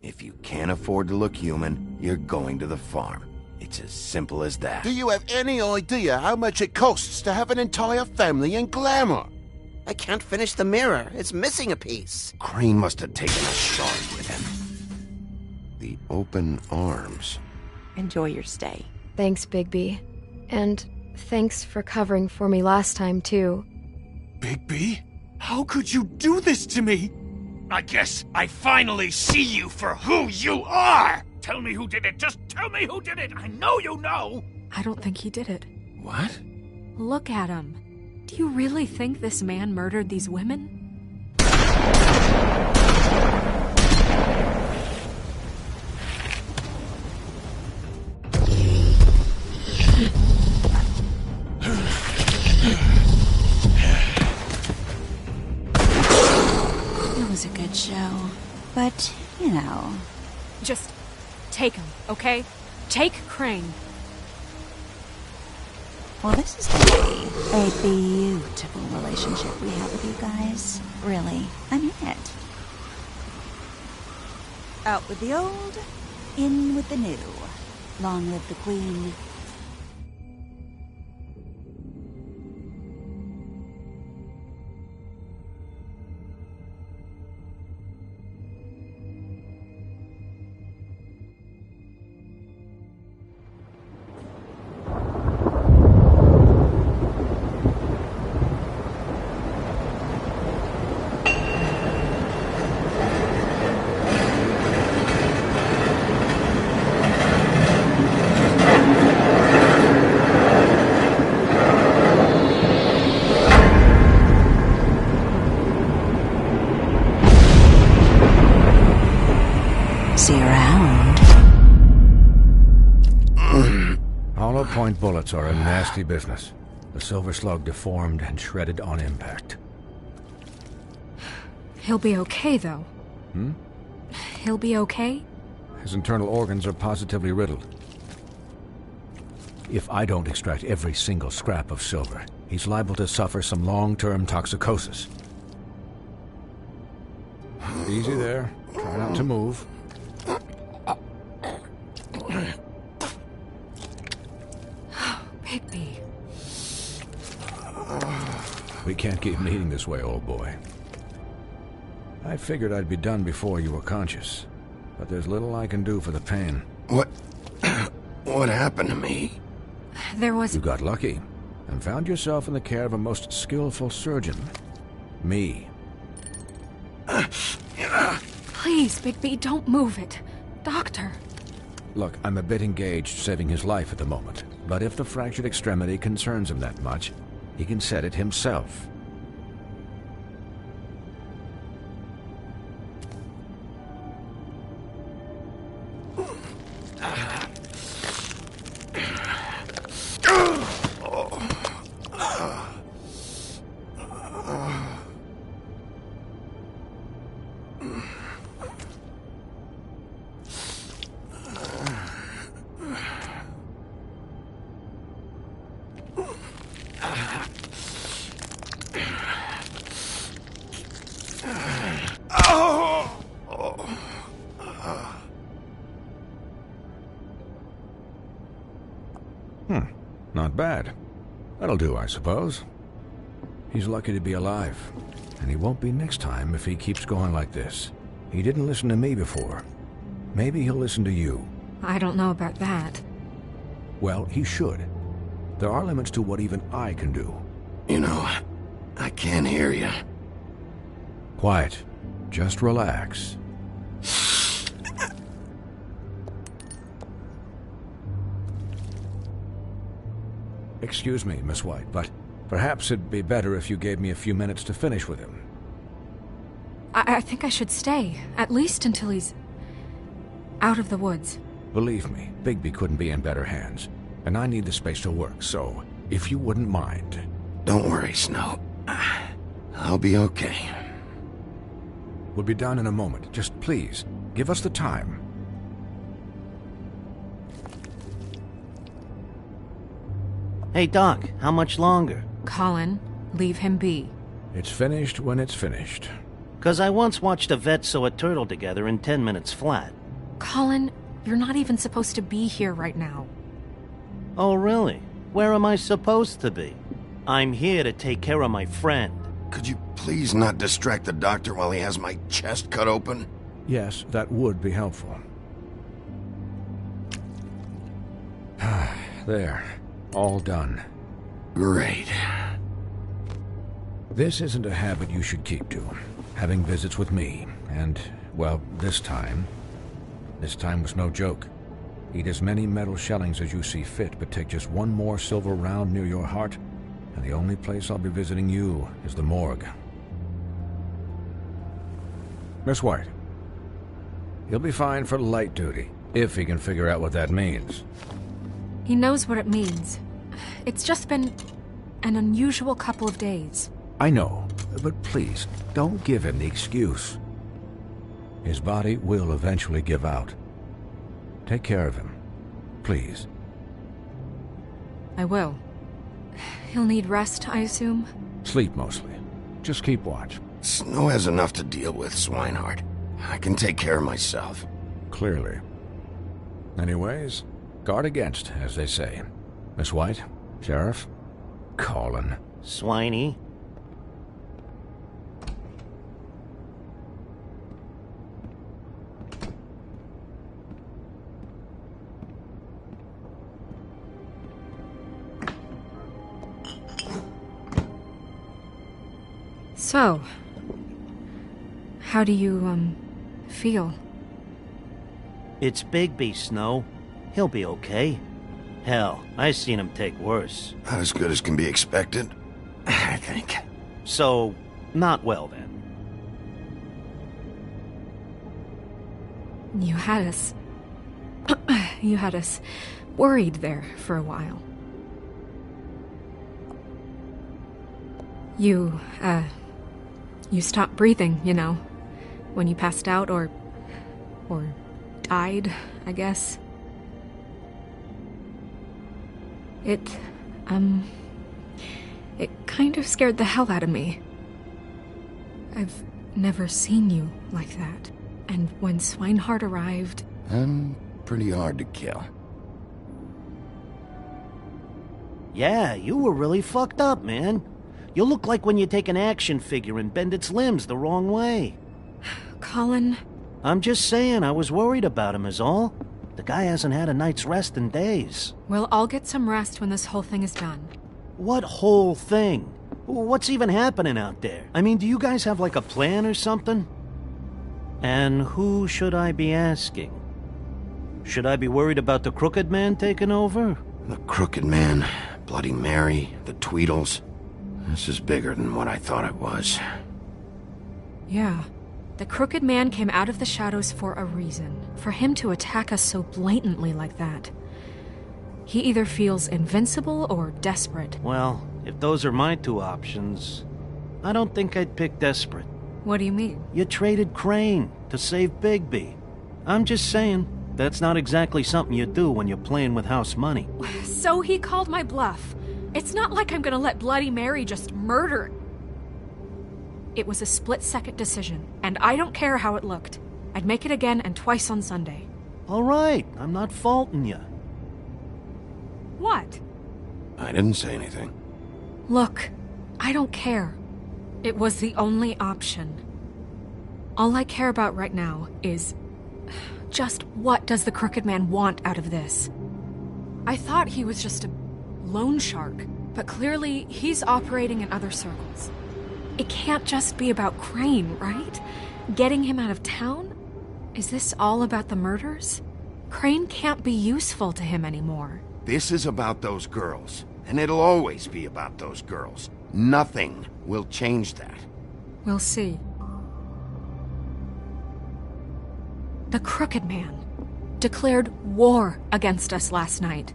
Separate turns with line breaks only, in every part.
If you can't afford to look human, you're going to the farm. It's as simple as that.
Do you have any idea how much it costs to have an entire family in Glamour?
I can't finish the mirror. It's missing a piece.
Crane must have taken a shard with him. The open arms.
Enjoy your stay.
Thanks, Bigby. And thanks for covering for me last time, too.
Bigby? How could you do this to me? I guess I finally see you for who you are! Tell me who did it! Just tell me who did it! I know you know!
I don't think he did it.
What?
Look at him. Do you really think this man murdered these women?
It was a good show. But, you know...
Just take him, okay? Take Crane.
Well, this is going to be a beautiful relationship we have with you guys. Really, I mean it. Out with the old, in with the new. Long live the Queen. See you around.
Hollow point bullets are a nasty business. The Silver Slug deformed and shredded on impact.
He'll be okay, though. He'll be okay?
His internal organs are positively riddled. If I don't extract every single scrap of silver, he's liable to suffer some long-term toxicosis. Easy there. Try not to move.
Bigby.
We can't keep meeting this way, old boy. I figured I'd be done before you were conscious, but there's little I can do for the pain.
What happened to me?
There was...
You got lucky and found yourself in the care of a most skillful surgeon. Me.
Please, Bigby, don't move it. Doctor.
Look, I'm a bit engaged saving his life at the moment, but if the fractured extremity concerns him that much, he can set it himself. Not bad. That'll do, I suppose. He's lucky to be alive, and he won't be next time if he keeps going like this. He didn't listen to me before. Maybe he'll listen to you.
I don't know about that.
Well, he should. There are limits to what even I can do.
You know, I can't hear you.
Quiet. Just relax. Excuse me, Miss White, but perhaps it'd be better if you gave me a few minutes to finish with him.
I think I should stay, at least until he's out of the woods.
Believe me, Bigby couldn't be in better hands, and I need the space to work, so if you wouldn't mind.
Don't worry, Snow. I'll be okay.
We'll be done in a moment. Just please, give us the time.
Hey, Doc, how much longer?
Colin, leave him be.
It's finished when it's finished.
'Cause I once watched a vet sew a turtle together in 10 minutes flat.
Colin, you're not even supposed to be here right now.
Oh, really? Where am I supposed to be? I'm here to take care of my friend.
Could you please not distract the doctor while he has my chest cut open?
Yes, that would be helpful. There. All done.
Great.
This isn't a habit you should keep to. Having visits with me, and, well, this time was no joke. Eat as many metal shellings as you see fit, but take just one more silver round near your heart, and the only place I'll be visiting you is the morgue. Miss White. He'll be fine for light duty, if he can figure out what that means.
He knows what it means. It's just been an unusual couple of days.
I know, but please, don't give him the excuse. His body will eventually give out. Take care of him, please.
I will. He'll need rest, I assume?
Sleep mostly. Just keep watch.
Snow has enough to deal with, Swinehart. I can take care of myself.
Clearly. Anyways, guard against, as they say. Miss White, Sheriff, Colin.
Swiney.
So, how do you, feel?
It's Bigby, Snow. He'll be okay. Hell, I seen him take worse.
Not as good as can be expected, I think.
So, not well then.
You had us... you had us worried there for a while. You stopped breathing, you know, when you passed out or died, I guess. It kind of scared the hell out of me. I've never seen you like that. And when Swinehart arrived...
I'm pretty hard to kill.
Yeah, you were really fucked up, man. You look like when you take an action figure and bend its limbs the wrong way.
Colin...
I'm just saying, I was worried about him is all. The guy hasn't had a night's rest in days.
Well, I'll get some rest when this whole thing is done.
What whole thing? What's even happening out there? I mean, do you guys have like a plan or something? And who should I be asking? Should I be worried about the Crooked Man taking over?
The Crooked Man, Bloody Mary, the Tweedles. This is bigger than what I thought it was.
Yeah. The Crooked Man came out of the shadows for a reason. For him to attack us so blatantly like that. He either feels invincible or desperate.
Well, if those are my two options, I don't think I'd pick desperate.
What do you mean?
You traded Crane to save Bigby. I'm just saying, that's not exactly something you do when you're playing with house money.
So he called my bluff. It's not like I'm gonna let Bloody Mary just murder. It was a split-second decision, and I don't care how it looked. I'd make it again and twice on Sunday.
All right, I'm not faulting you.
What?
I didn't say anything.
Look, I don't care. It was the only option. All I care about right now is... just what does the Crooked Man want out of this? I thought he was just a loan shark, but clearly he's operating in other circles. It can't just be about Crane, right? Getting him out of town? Is this all about the murders? Crane can't be useful to him anymore.
This is about those girls, and it'll always be about those girls. Nothing will change that.
We'll see. The Crooked Man declared war against us last night.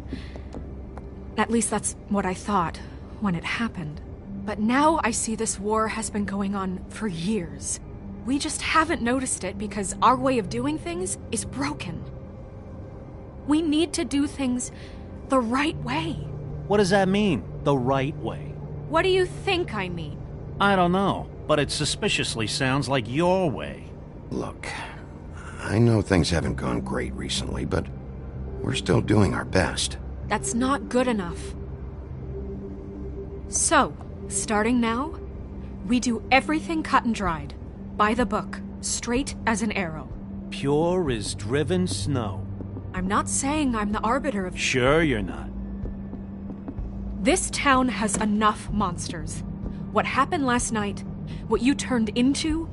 At least that's what I thought when it happened. But now I see this war has been going on for years. We just haven't noticed it because our way of doing things is broken. We need to do things the right way.
What does that mean, the right way?
What do you think I mean?
I don't know. but it suspiciously sounds like your way.
Look, I know things haven't gone great recently, but we're still doing our best.
That's not good enough. So, starting now, we do everything cut and dried. By the book, straight as an arrow.
Pure as driven snow.
I'm not saying I'm the arbiter of...
Sure you're not.
This town has enough monsters. What happened last night, what you turned into,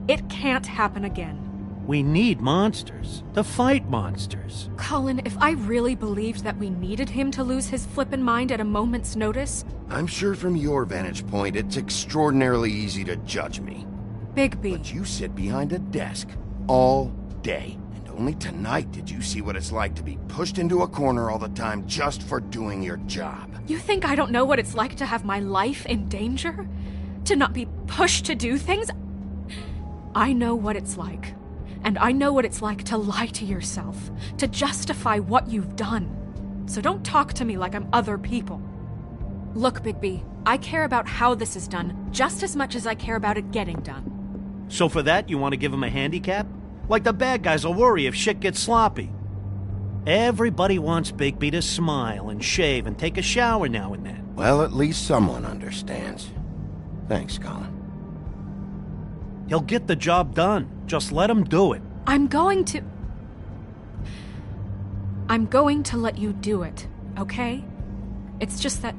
it can't happen again.
We need monsters. To fight monsters.
Colin, if I really believed that we needed him to lose his flippin' mind at a moment's notice...
I'm sure from your vantage point, it's extraordinarily easy to judge me.
Bigby.
But you sit behind a desk all day. And only tonight did you see what it's like to be pushed into a corner all the time just for doing your job.
You think I don't know what it's like to have my life in danger? To not be pushed to do things? I know what it's like. And I know what it's like to lie to yourself, to justify what you've done. So don't talk to me like I'm other people. Look, Bigby, I care about how this is done just as much as I care about it getting done.
So for that, you want to give him a handicap? Like the bad guys will worry if shit gets sloppy. Everybody wants Bigby to smile and shave and take a shower now and then.
Well, at least someone understands. Thanks, Colin.
He'll get the job done. Just let him do it.
I'm going to let you do it, okay? It's just that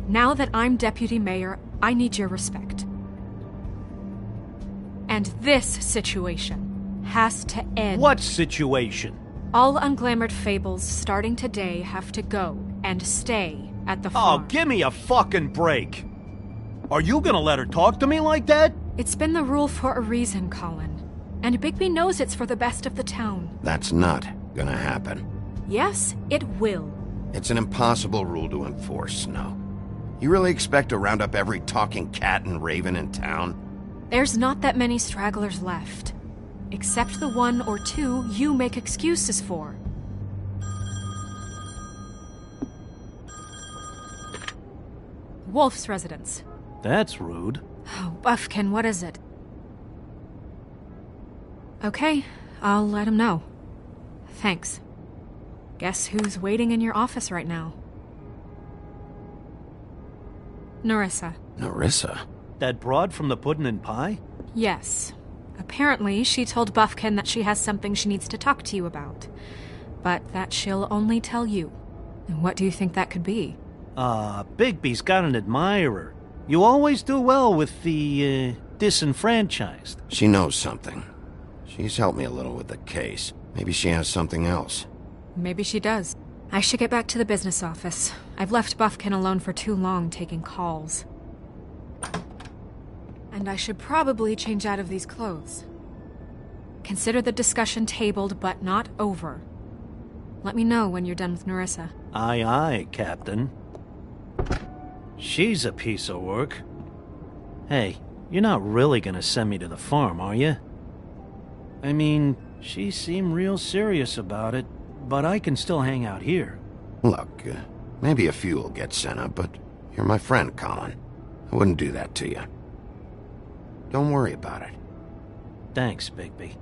now that I'm deputy mayor, I need your respect. And this situation has to end.
What situation?
All unglamored fables starting today have to go and stay at the farm.
Oh, give me a fucking break. Are you gonna let her talk to me like that?
It's been the rule for a reason, Colin. And Bigby knows it's for the best of the town.
That's not gonna happen.
Yes, it will.
It's an impossible rule to enforce, Snow. You really expect to round up every talking cat and raven in town?
There's not that many stragglers left. Except the one or two you make excuses for. Wolf's residence.
That's rude.
Oh, Buffkin, what is it? Okay, I'll let him know. Thanks. Guess who's waiting in your office right now? Nerissa.
Nerissa?
That broad from the Puddin' and Pie?
Yes. Apparently, she told Buffkin that she has something she needs to talk to you about. But that she'll only tell you. And what do you think that could be?
Bigby's got an admirer. You always do well with the, disenfranchised.
She knows something. She's helped me a little with the case. Maybe she has something else.
Maybe she does. I should get back to the business office. I've left Buffkin alone for too long taking calls. And I should probably change out of these clothes. Consider the discussion tabled, but not over. Let me know when you're done with Nerissa.
Aye, aye, Captain. She's a piece of work. Hey, you're not really gonna send me to the farm, are you? I mean, she seemed real serious about it, but I can still hang out here.
Look, maybe a few will get sent up, but you're my friend, Colin. I wouldn't do that to you. Don't worry about it.
Thanks, Bigby.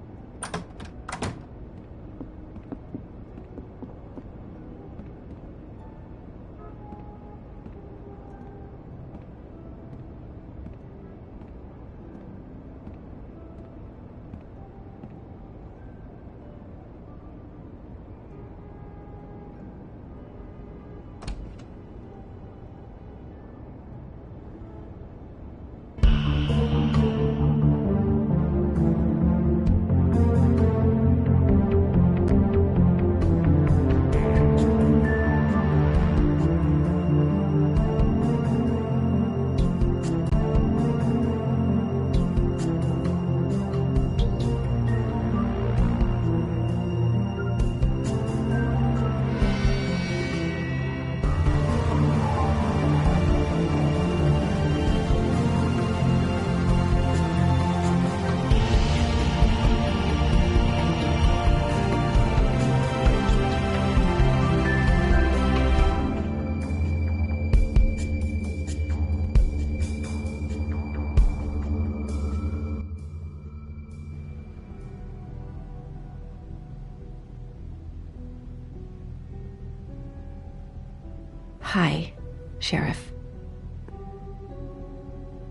Hi, Sheriff.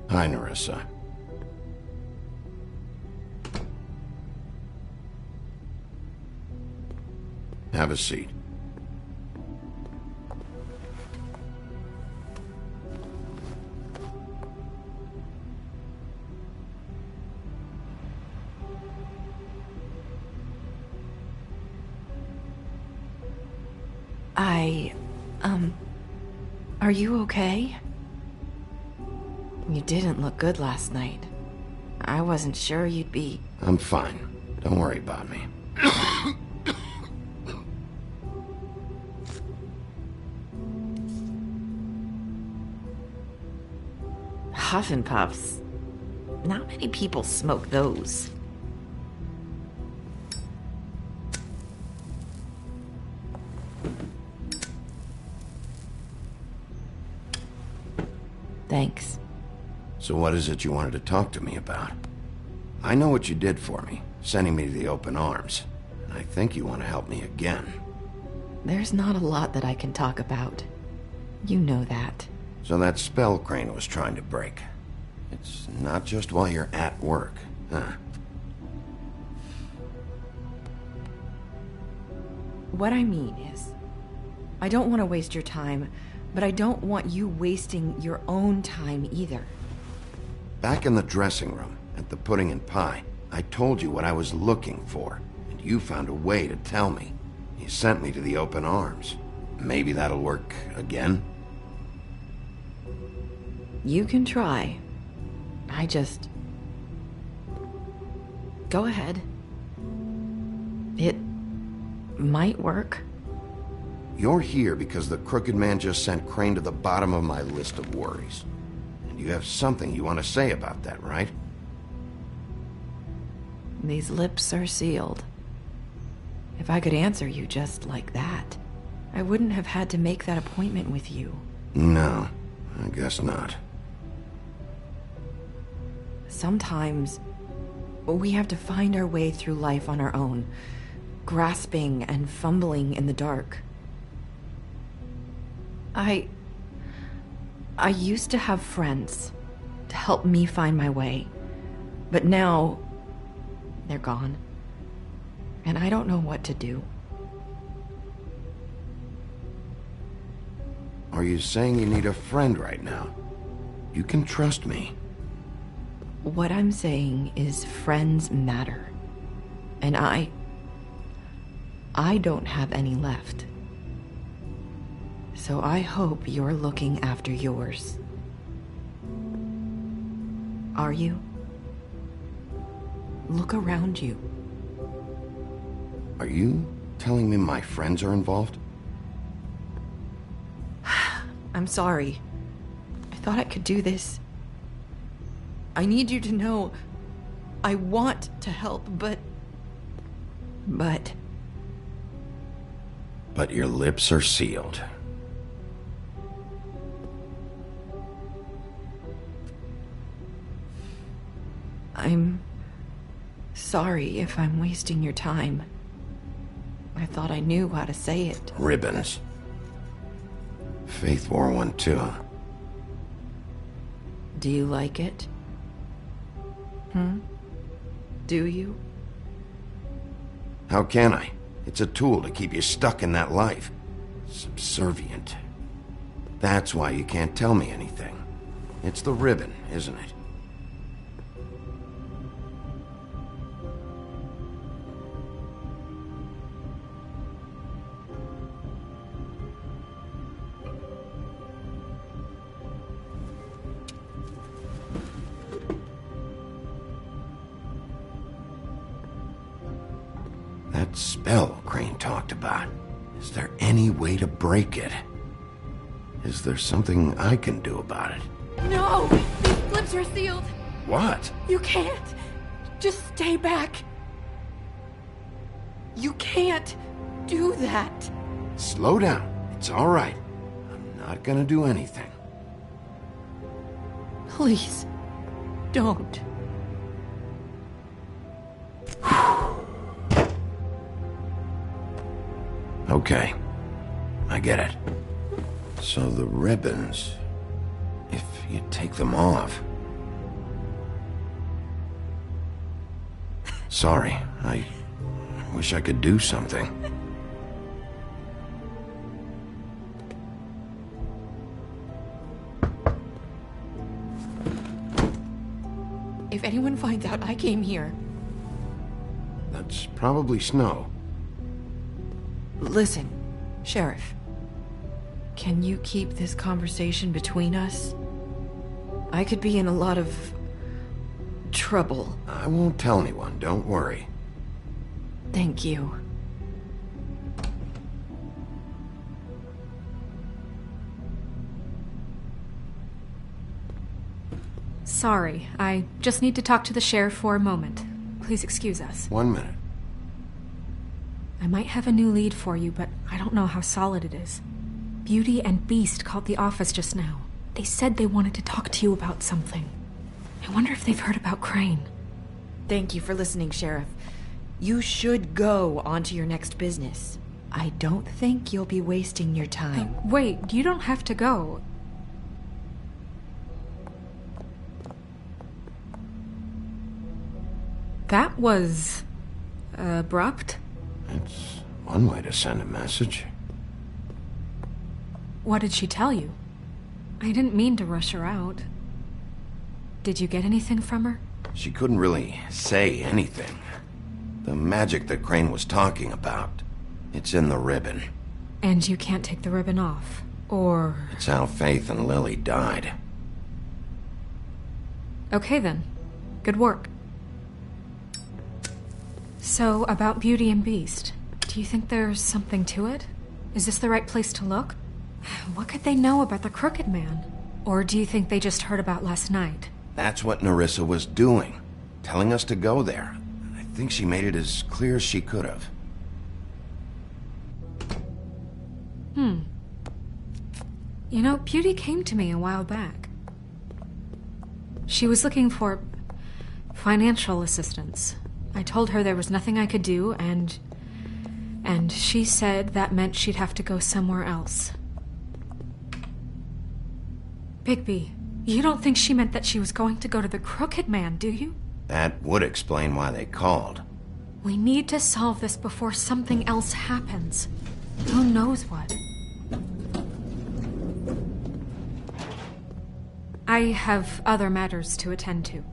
Hi, Nerissa. Have a seat.
Are you okay? You didn't look good last night. I wasn't sure you'd be...
I'm fine. Don't worry about me.
Huff and Puffs. Not many people smoke those. Thanks.
So what is it you wanted to talk to me about? I know what you did for me, sending me to the open arms. And I think you want to help me again.
There's not a lot that I can talk about. You know that.
So that spell Crane was trying to break. It's not just while you're at work, huh?
What I mean is, I don't want to waste your time, but I don't want you wasting your own time either.
Back in the dressing room, at the pudding and pie, I told you what I was looking for, and you found a way to tell me. You sent me to the open arms. Maybe that'll work again?
You can try. I just... Go ahead. It might work.
You're here because the Crooked Man just sent Crane to the bottom of my list of worries. And you have something you want to say about that, right?
These lips are sealed. If I could answer you just like that, I wouldn't have had to make that appointment with you.
No, I guess not.
Sometimes, we have to find our way through life on our own, grasping and fumbling in the dark. I used to have friends to help me find my way, but now they're gone, and I don't know what to do.
Are you saying you need a friend right now? You can trust me.
What I'm saying is friends matter, and I don't have any left. So I hope you're looking after yours. Are you? Look around you.
Are you telling me my friends are involved?
I'm sorry. I thought I could do this. I need you to know I want to help, but
your lips are sealed.
I'm sorry if I'm wasting your time. I thought I knew how to say it.
Ribbons. Faith wore one too.
Do you like it? Do you?
How can I? It's a tool to keep you stuck in that life. Subservient. That's why you can't tell me anything. It's the ribbon, isn't it? That spell Crane talked about. Is there any way to break it? Is there something I can do about it?
No! These lips are sealed!
What?
You can't! Just stay back! You can't do that!
Slow down. It's all right. I'm not gonna do anything.
Please, don't.
Okay. I get it. So the ribbons, if you take them off... Sorry, I wish I could do something.
If anyone finds out I came here...
That's probably Snow.
Listen, Sheriff. Can you keep this conversation between us? I could be in a lot of... trouble.
I won't tell anyone, don't worry.
Thank you.
Sorry, I just need to talk to the sheriff for a moment. Please excuse us.
1 minute.
I might have a new lead for you, but I don't know how solid it is. Beauty and Beast called the office just now. They said they wanted to talk to you about something. I wonder if they've heard about Crane.
Thank you for listening, Sheriff. You should go on to your next business. I don't think you'll be wasting your time.
Wait, you don't have to go. That was... abrupt?
It's one way to send a message.
What did she tell you? I didn't mean to rush her out. Did you get anything from her?
She couldn't really say anything. The magic that Crane was talking about, it's in the ribbon.
And you can't take the ribbon off, or...
It's how Faith and Lily died.
Okay then. Good work. So, about Beauty and Beast, do you think there's something to it? Is this the right place to look? What could they know about the Crooked Man? Or do you think they just heard about last night?
That's what Nerissa was doing, telling us to go there. I think she made it as clear as she could have.
You know, Beauty came to me a while back. She was looking for financial assistance. I told her there was nothing I could do, and she said that meant she'd have to go somewhere else. Bigby, you don't think she meant that she was going to go to the Crooked Man, do you?
That would explain why they called.
We need to solve this before something else happens. Who knows what? I have other matters to attend to.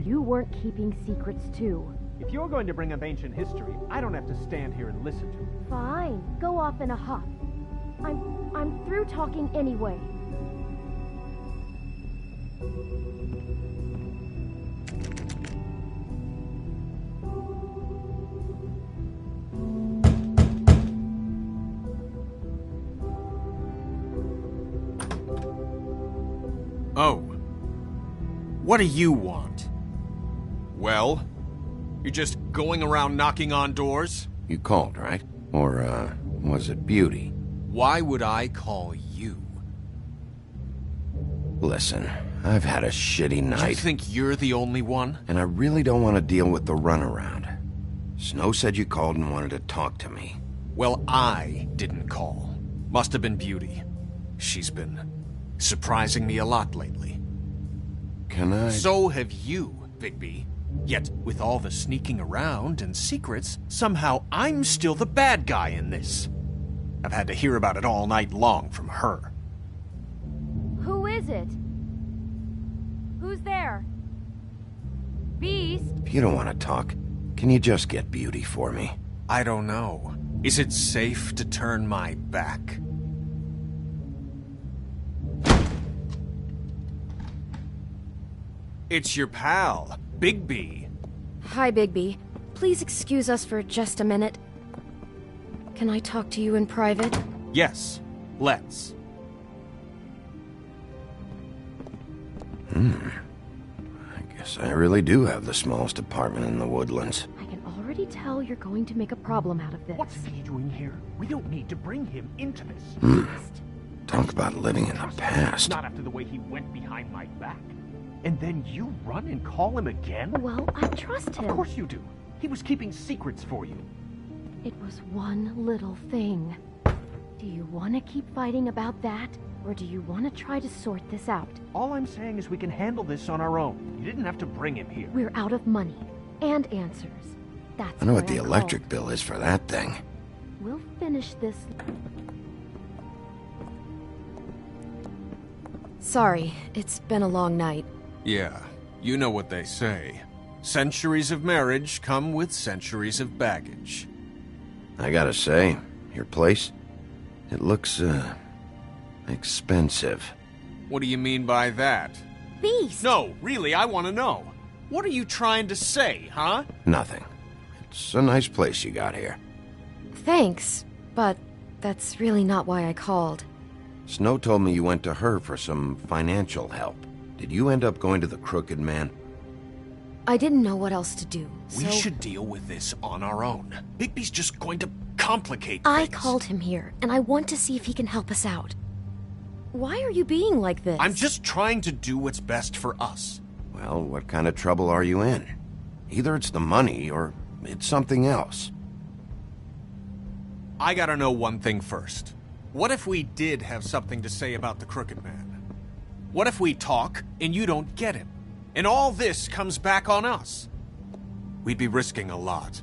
You weren't keeping secrets too.
If you're going to bring up ancient history, I don't have to stand here and listen to it.
Fine, go off in a huff. I'm through talking anyway.
Oh. What do you want? Well? You're just going around knocking on doors?
You called, right? Or, was it Beauty?
Why would I call you?
Listen, I've had a shitty night.
You think you're the only one?
And I really don't want to deal with the runaround. Snow said you called and wanted to talk to me.
Well, I didn't call. Must have been Beauty. She's been surprising me a lot lately.
Can I...
So have you, Bigby. Yet, with all the sneaking around and secrets, somehow I'm still the bad guy in this. I've had to hear about it all night long from her.
Who is it? Who's there? Beast?
If you don't want to talk, can you just get Beauty for me?
I don't know. Is it safe to turn my back? It's your pal, Bigby.
Hi, Bigby. Please excuse us for just a minute. Can I talk to you in private?
Yes, let's.
I guess I really do have the smallest apartment in the Woodlands.
I can already already tell you're going to make a problem out of this.
What's he doing here? We don't need to bring him into this.
Talk about living in the past.
Not after the way he went behind my back. And then you run and call him again?
Well, I trust him.
Of course you do. He was keeping secrets for you.
It was one little thing. Do you want to keep fighting about that? Or do you want to try to sort this out?
All I'm saying is we can handle this on our own. You didn't have to bring him here.
We're out of money. And answers. That's
I know what
why
the
I
electric
called.
bill is for that thing.
We'll finish this.
Sorry, it's been a long night.
Yeah, you know what they say. Centuries of marriage come with centuries of baggage.
I gotta say, your place, it looks, expensive.
What do you mean by that?
Beast!
No, really, I want to know. What are you trying to say, huh?
Nothing. It's a nice place you got here.
Thanks, but that's really not why I called.
Snow told me you went to her for some financial help. Did you end up going to the Crooked Man?
I didn't know what else to do,
We
so
should deal with this on our own. Bigby's just going to complicate
I
things.
called him here, and I want to see if he can help us out. Why are you being like this?
I'm just trying to do what's best for us.
Well, what kind of trouble are you in? Either it's the money, or it's something else.
I gotta know one thing first. What if we did have something to say about the Crooked Man? What if we talk, and you don't get him? And all this comes back on us? We'd be risking a lot.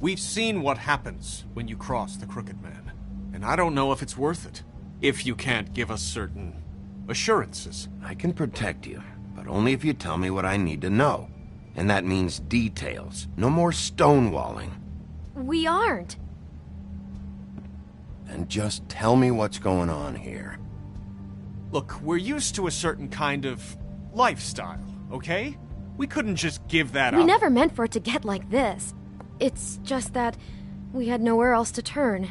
We've seen what happens when you cross the Crooked Man, and I don't know if it's worth it, if you can't give us certain assurances.
I can protect you, but only if you tell me what I need to know. And that means details. No more stonewalling.
We aren't.
And just tell me what's going on here.
Look, we're used to a certain kind of lifestyle, okay? We couldn't just give that up.
We never meant for it to get like this. It's just that we had nowhere else to turn,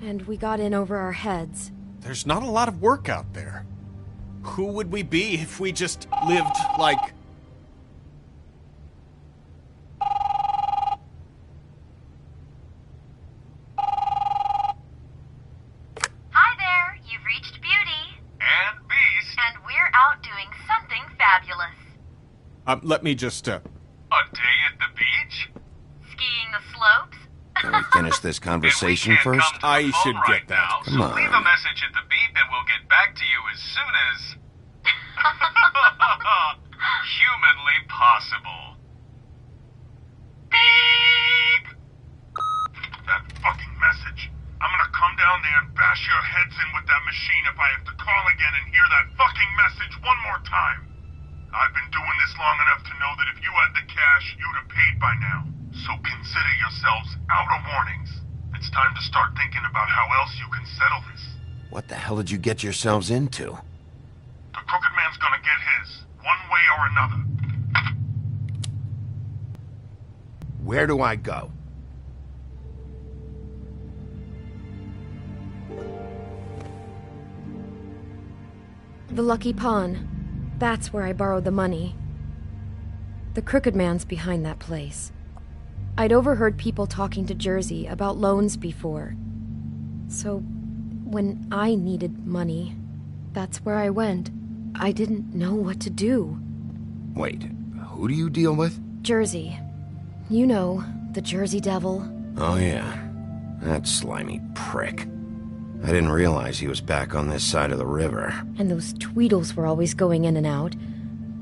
and we got in over our heads.
There's not a lot of work out there. Who would we be if we just lived like...
Hi there, you've reached Beauty.
And Beast.
And we're out doing something fabulous.
let me just,
A day at the beach?
Skiing the slopes?
Can we finish this conversation first?
I should
Right
get that.
now,
Come
so
on.
leave a message at the beep and we'll get back to you as soon as... humanly possible. Beep! That fucking message. I'm gonna come down there and bash your heads in with that machine if I have to call again and hear that fucking message one more time. I've been doing this long enough to know that if you had the cash, you'd have paid by now. So consider yourselves out of warnings. It's time to start thinking about how else you can settle this.
What the hell did you get yourselves into?
The Crooked Man's gonna get his, one way or another.
Where do I go?
The Lucky Pawn. That's where I borrowed the money. The Crooked Man's behind that place. I'd overheard people talking to Jersey about loans before. So, when I needed money, that's where I went. I didn't know what to do.
Wait, who do you deal with?
Jersey. You know, the Jersey Devil.
Oh yeah, that slimy prick. I didn't realize he was back on this side of the river.
And those Tweedles were always going in and out.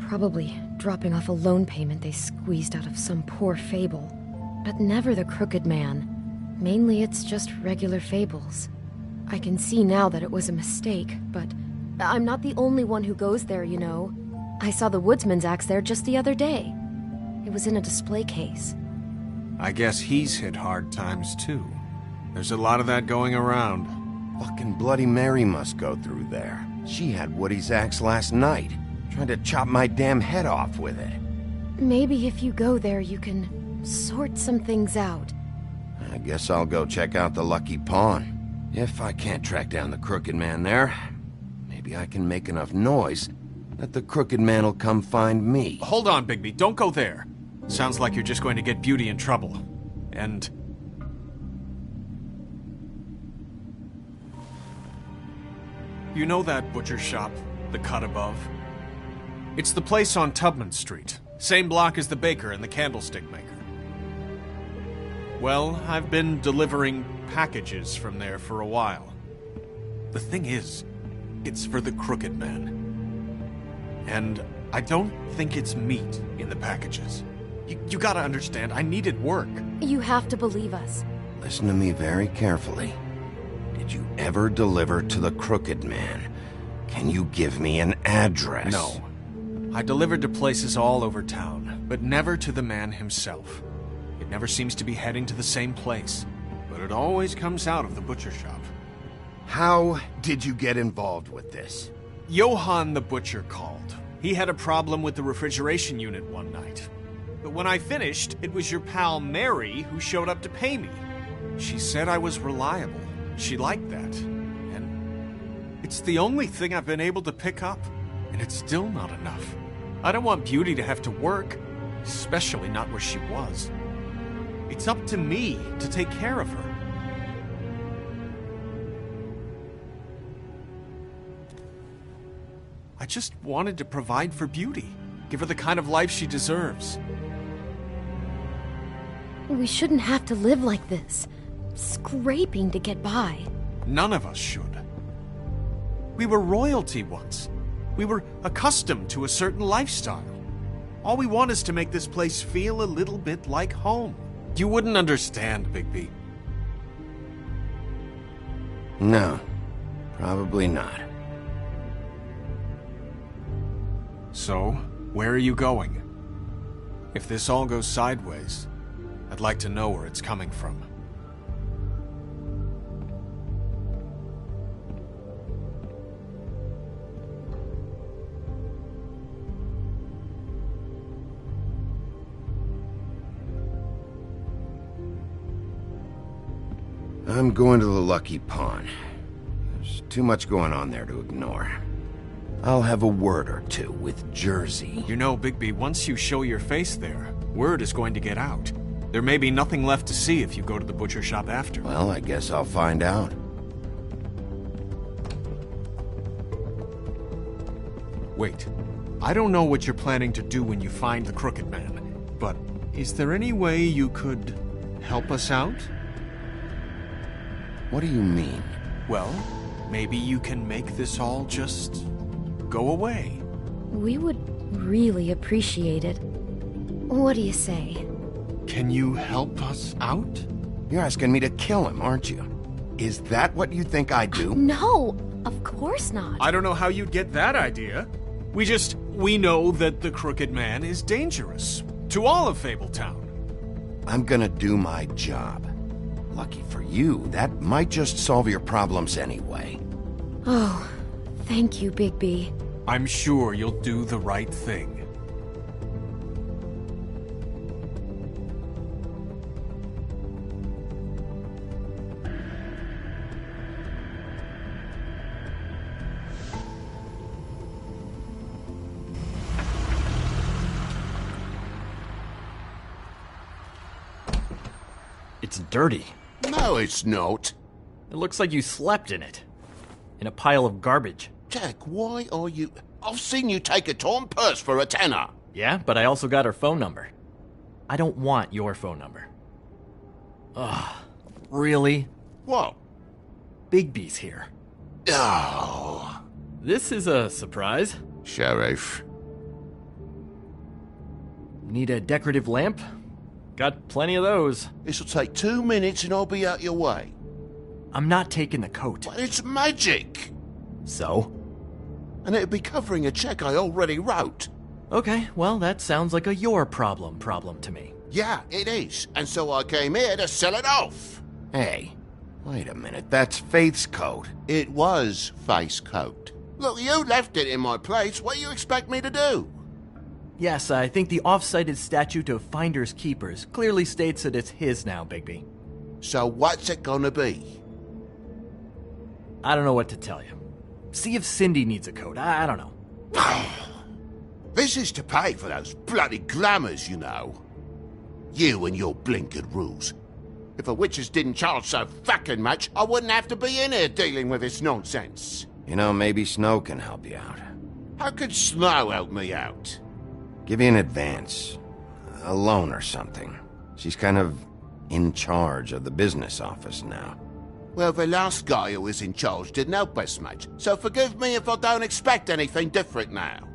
Probably dropping off a loan payment they squeezed out of some poor fable. But never the Crooked Man. Mainly it's just regular fables. I can see now that it was a mistake, but I'm not the only one who goes there, you know. I saw the Woodsman's axe there just the other day. It was in a display case.
I guess he's hit hard times too. There's a lot of that going around.
Fucking Bloody Mary must go through there. She had Woody's axe last night. Tried to chop my damn head off with it.
Maybe if you go there, you can sort some things out.
I guess I'll go check out the Lucky Pawn. If I can't track down the Crooked Man there, maybe I can make enough noise that the Crooked Man will come find me.
Hold on, Bigby, don't go there. Sounds like you're just going to get Beauty in trouble. and... You know that butcher shop, the cut above? It's the place on Tubman Street, same block as the baker and the candlestick maker. Well, I've been delivering packages from there for a while. The thing is, it's for the Crooked Man. And I don't think it's meat in the packages. You gotta understand, I needed work.
You have to believe us.
Listen to me very carefully. Did you ever deliver to the Crooked Man? Can you give me an address?
No. I delivered to places all over town, but never to the man himself. It never seems to be heading to the same place, but it always comes out of the butcher shop.
How did you get involved with this?
Johann the butcher called. He had a problem with the refrigeration unit one night. But when I finished, it was your pal Mary who showed up to pay me. She said I was reliable. She liked that. And it's the only thing I've been able to pick up. And it's still not enough. I don't want Beauty to have to work, especially not where she was. It's up to me to take care of her. I just wanted to provide for Beauty. Give her the kind of life she deserves.
We shouldn't have to live like this. Scraping to get by.
None of us should. We were royalty once. We were accustomed to a certain lifestyle. All we want is to make this place feel a little bit like home. You wouldn't understand, Bigby.
No, probably not.
So, where are you going? If this all goes sideways, I'd like to know where it's coming from.
I'm going to the Lucky Pawn. There's too much going on there to ignore. I'll have a word or two with Jersey.
You know, Bigby, once you show your face there, word is going to get out. There may be nothing left to see if you go to the butcher shop after.
Well, I guess I'll find out.
Wait. I don't know what you're planning to do when you find the Crooked Man, but is there any way you could help us out?
What do you mean?
Well, maybe you can make this all just go away.
We would really appreciate it. What do you say?
Can you help us out?
You're asking me to kill him, aren't you? Is that what you think I do?
No, of course not.
I don't know how you'd get that idea. We know that the Crooked Man is dangerous. To all of Fabletown.
I'm gonna do my job. Lucky for you, that might just solve your problems anyway.
Oh, thank you, Bigby.
I'm sure you'll do the right thing.
It's dirty.
No, it's not.
It looks like you slept in it. In a pile of garbage.
Jack, why are you... I've seen you take a torn purse for a tenner.
Yeah, but I also got her phone number. I don't want your phone number. Ugh. Really?
What?
Bigby's here.
Oh.
This is a surprise.
Sheriff.
Need a decorative lamp? Got plenty of those.
This'll take 2 minutes and I'll be out your way.
I'm not taking the coat.
But it's magic.
So?
And it'd be covering a check I already wrote.
Okay, well, that sounds like a your problem to me.
Yeah, it is. And so I came here to sell it off.
Hey, wait a minute. That's Faith's coat.
It was Faith's coat. Look, you left it in my place. What do you expect me to do?
Yes, I think the off-cited statute of Finders Keepers clearly states that it's his now, Bigby.
So what's it gonna be?
I don't know what to tell you. See if Cindy needs a coat. I don't know.
This is to pay for those bloody glamours, you know. You and your blinkered rules. If the witches didn't charge so fucking much, I wouldn't have to be in here dealing with this nonsense.
You know, maybe Snow can help you out.
How could Snow help me out?
Give you an advance. A loan or something. She's kind of in charge of the business office now.
Well, the last guy who was in charge didn't help us much, so forgive me if I don't expect anything different now.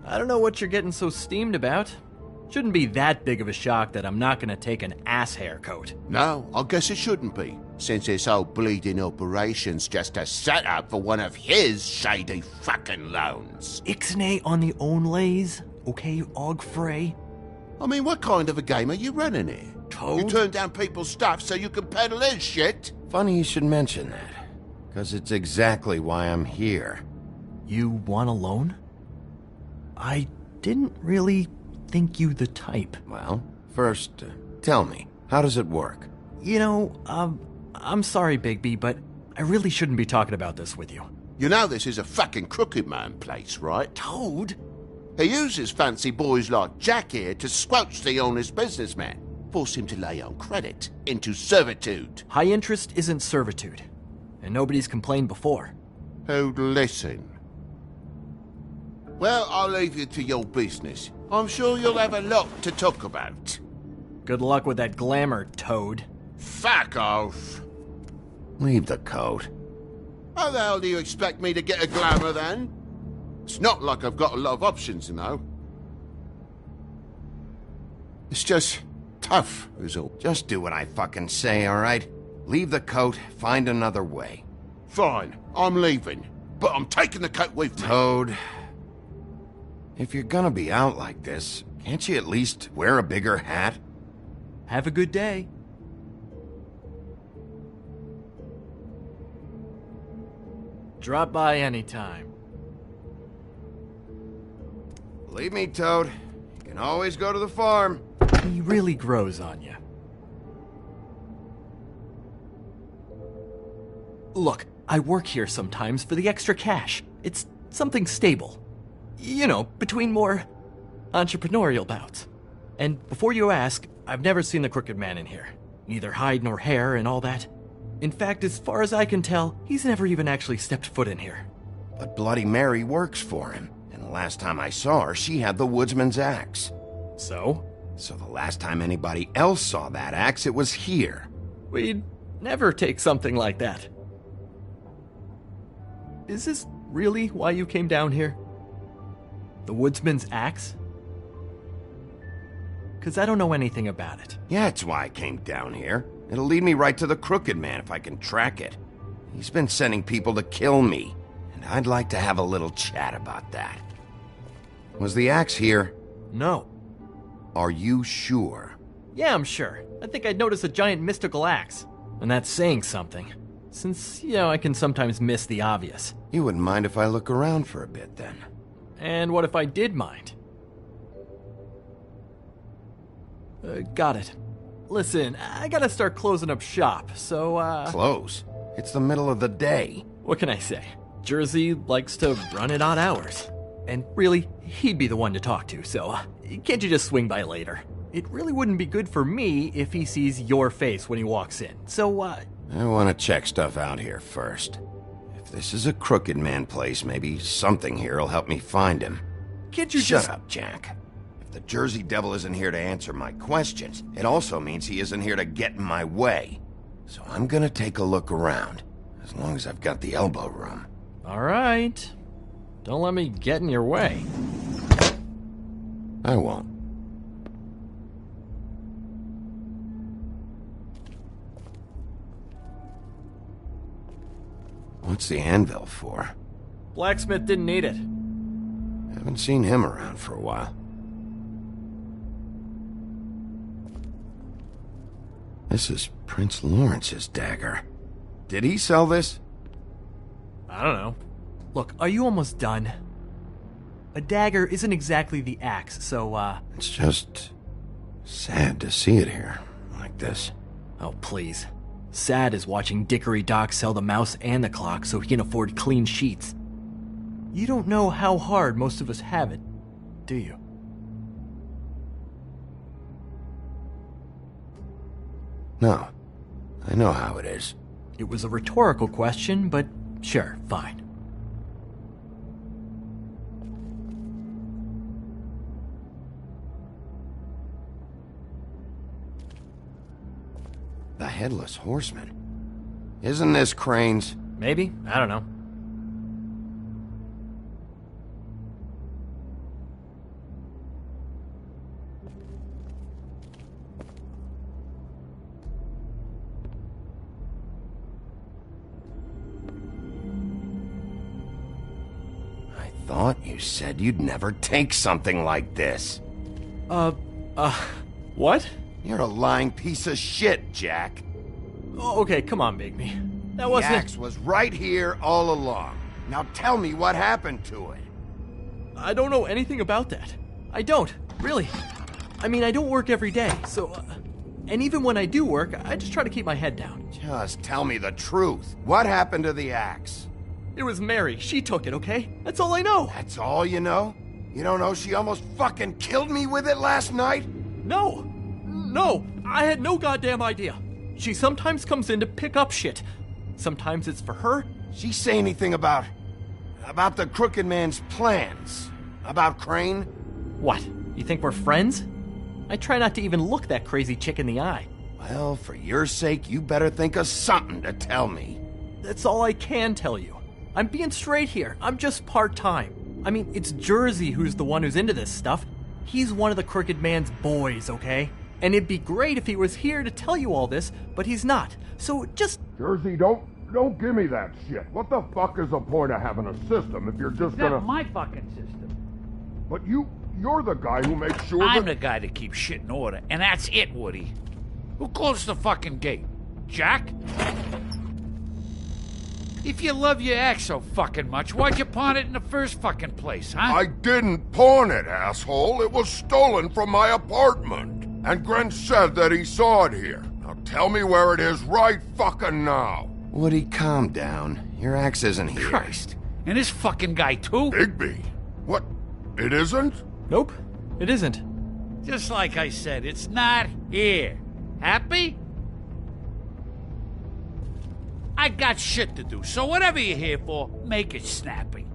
I don't know what you're getting so steamed about. Shouldn't be that big of a shock that I'm not gonna take an ass haircut.
No, I guess it shouldn't be, since this whole bleeding operation's just a setup for one of his shady fucking loans.
Ixnay on the own lays, okay, Og Frey?
I mean, what kind of a game are you running here?
Toad?
You turn down people's stuff so you can peddle his shit?
Funny you should mention that, because it's exactly why I'm here.
You want a loan? I didn't really think you the type.
Well, first, tell me, how does it work?
You know, I'm sorry, Bigby, but I really shouldn't be talking about this with you.
You know this is a fucking crooked man place, right?
Toad?
He uses fancy boys like Jack here to squelch the honest businessman. Force him to lay on credit into servitude.
High interest isn't servitude, and nobody's complained before.
Who'd listen? Well, I'll leave you to your business. I'm sure you'll have a lot to talk about.
Good luck with that glamour, Toad.
Fuck off.
Leave the coat.
How the hell do you expect me to get a glamour then? It's not like I've got a lot of options, you know. It's just tough, is all.
Just do what I fucking say, alright? Leave the coat, find another way.
Fine, I'm leaving. But I'm taking the coat with me.
Toad, if you're gonna be out like this, can't you at least wear a bigger hat?
Have a good day. Drop by anytime.
Believe me, Toad. You can always go to the farm.
He really grows on you. Look, I work here sometimes for the extra cash. It's something stable. You know, between more entrepreneurial bouts. And before you ask, I've never seen the Crooked Man in here. Neither hide nor hair and all that. In fact, as far as I can tell, he's never even actually stepped foot in here.
But Bloody Mary works for him. And the last time I saw her, she had the woodsman's axe.
So?
So the last time anybody else saw that axe, it was here.
We'd never take something like that. Is this really why you came down here? The woodsman's axe? 'Cause I don't know anything about it.
Yeah, it's why I came down here. It'll lead me right to the Crooked Man if I can track it. He's been sending people to kill me, and I'd like to have a little chat about that. Was the axe here?
No.
Are you sure?
Yeah, I'm sure. I think I'd notice a giant mystical axe. And that's saying something. Since, you know, I can sometimes miss the obvious.
You wouldn't mind if I look around for a bit, then?
And what if I did mind? Got it. Listen, I gotta start closing up shop, so,
Close? It's the middle of the day.
What can I say? Jersey likes to run at odd hours. And really, he'd be the one to talk to, so can't you just swing by later? It really wouldn't be good for me if he sees your face when he walks in, so,
I want to check stuff out here first. If this is a Crooked Man place, maybe something here will help me find him.
Can't you
Shut up, Jack. If the Jersey Devil isn't here to answer my questions, it also means he isn't here to get in my way. So I'm gonna take a look around, as long as I've got the elbow room.
All right. Don't let me get in your way.
I won't. What's the anvil for?
Blacksmith didn't need it.
Haven't seen him around for a while. This is Prince Lawrence's dagger. Did he sell this?
I don't know. Look, are you almost done? A dagger isn't exactly the axe, so,
It's just sad to see it here, like this.
Oh, please. Sad is watching Dickory Doc sell the mouse and the clock so he can afford clean sheets. You don't know how hard most of us have it, do you?
No. I know how it is.
It was a rhetorical question, but sure, fine.
The Headless Horseman. Isn't this Crane's?
Maybe? I don't know.
I thought you said you'd never take something like this.
What?
You're a lying piece of shit, Jack.
Oh, okay, come on, Bigby. That wasn't...
The axe was right here all along. Now tell me what happened to it.
I don't know anything about that. I don't, really. I mean, I don't work every day, so... and even when I do work, I just try to keep my head down.
Just tell me the truth. What happened to the axe?
It was Mary. She took it, okay? That's all I know.
That's all you know? You don't know she almost fucking killed me with it last night?
No! No! I had no goddamn idea. She sometimes comes in to pick up shit. Sometimes it's for her.
She say anything about the Crooked Man's plans? About Crane?
What? You think we're friends? I try not to even look that crazy chick in the eye.
Well, for your sake, you better think of something to tell me.
That's all I can tell you. I'm being straight here. I'm just part-time. I mean, it's Jersey who's the one who's into this stuff. He's one of the Crooked Man's boys, okay? And it'd be great if he was here to tell you all this, but he's not. So just...
Jersey, don't give me that shit. What the fuck is the point of having a system if you're just gonna...
That's my fucking system.
But you're the guy who makes sure
I'm the guy that keeps shit in order, and that's it, Woody. Who closed the fucking gate? Jack? If you love your ex so fucking much, why'd you pawn it in the first fucking place, huh?
I didn't pawn it, asshole. It was stolen from my apartment. And Gren said that he saw it here. Now tell me where it is right fucking now.
Woody, calm down. Your axe isn't here.
Christ. And this fucking guy, too?
Bigby. What? It isn't?
Nope, it isn't.
Just like I said, it's not here. Happy? I got shit to do, so whatever you're here for, make it snappy.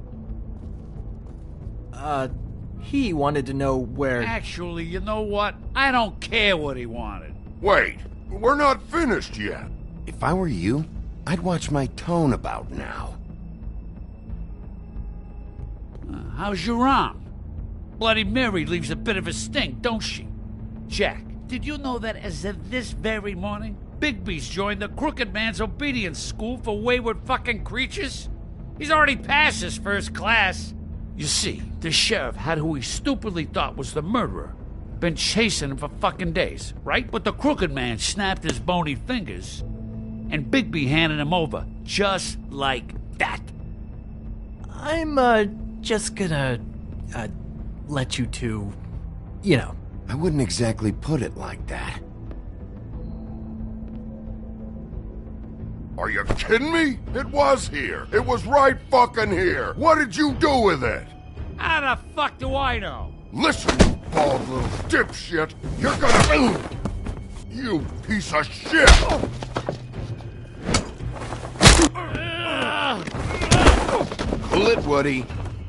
He wanted to know where...
Actually, you know what? I don't care what he wanted.
Wait, we're not finished yet.
If I were you, I'd watch my tone about now.
How's your arm? Bloody Mary leaves a bit of a stink, don't she? Jack, did you know that as of this very morning, Bigby's joined the Crooked Man's obedience school for wayward fucking creatures? He's already passed his first class. You see, the sheriff had who he stupidly thought was the murderer. Been chasing him for fucking days, right? But the Crooked Man snapped his bony fingers, and Bigby handed him over, just like that.
I'm, just gonna, let you two, you know.
I wouldn't exactly put it like that.
Are you kidding me? It was here. It was right fucking here. What did you do with it?
How the fuck do I know?
Listen, you bald little dipshit. You're gonna... You piece of shit!
Pull it, Woody.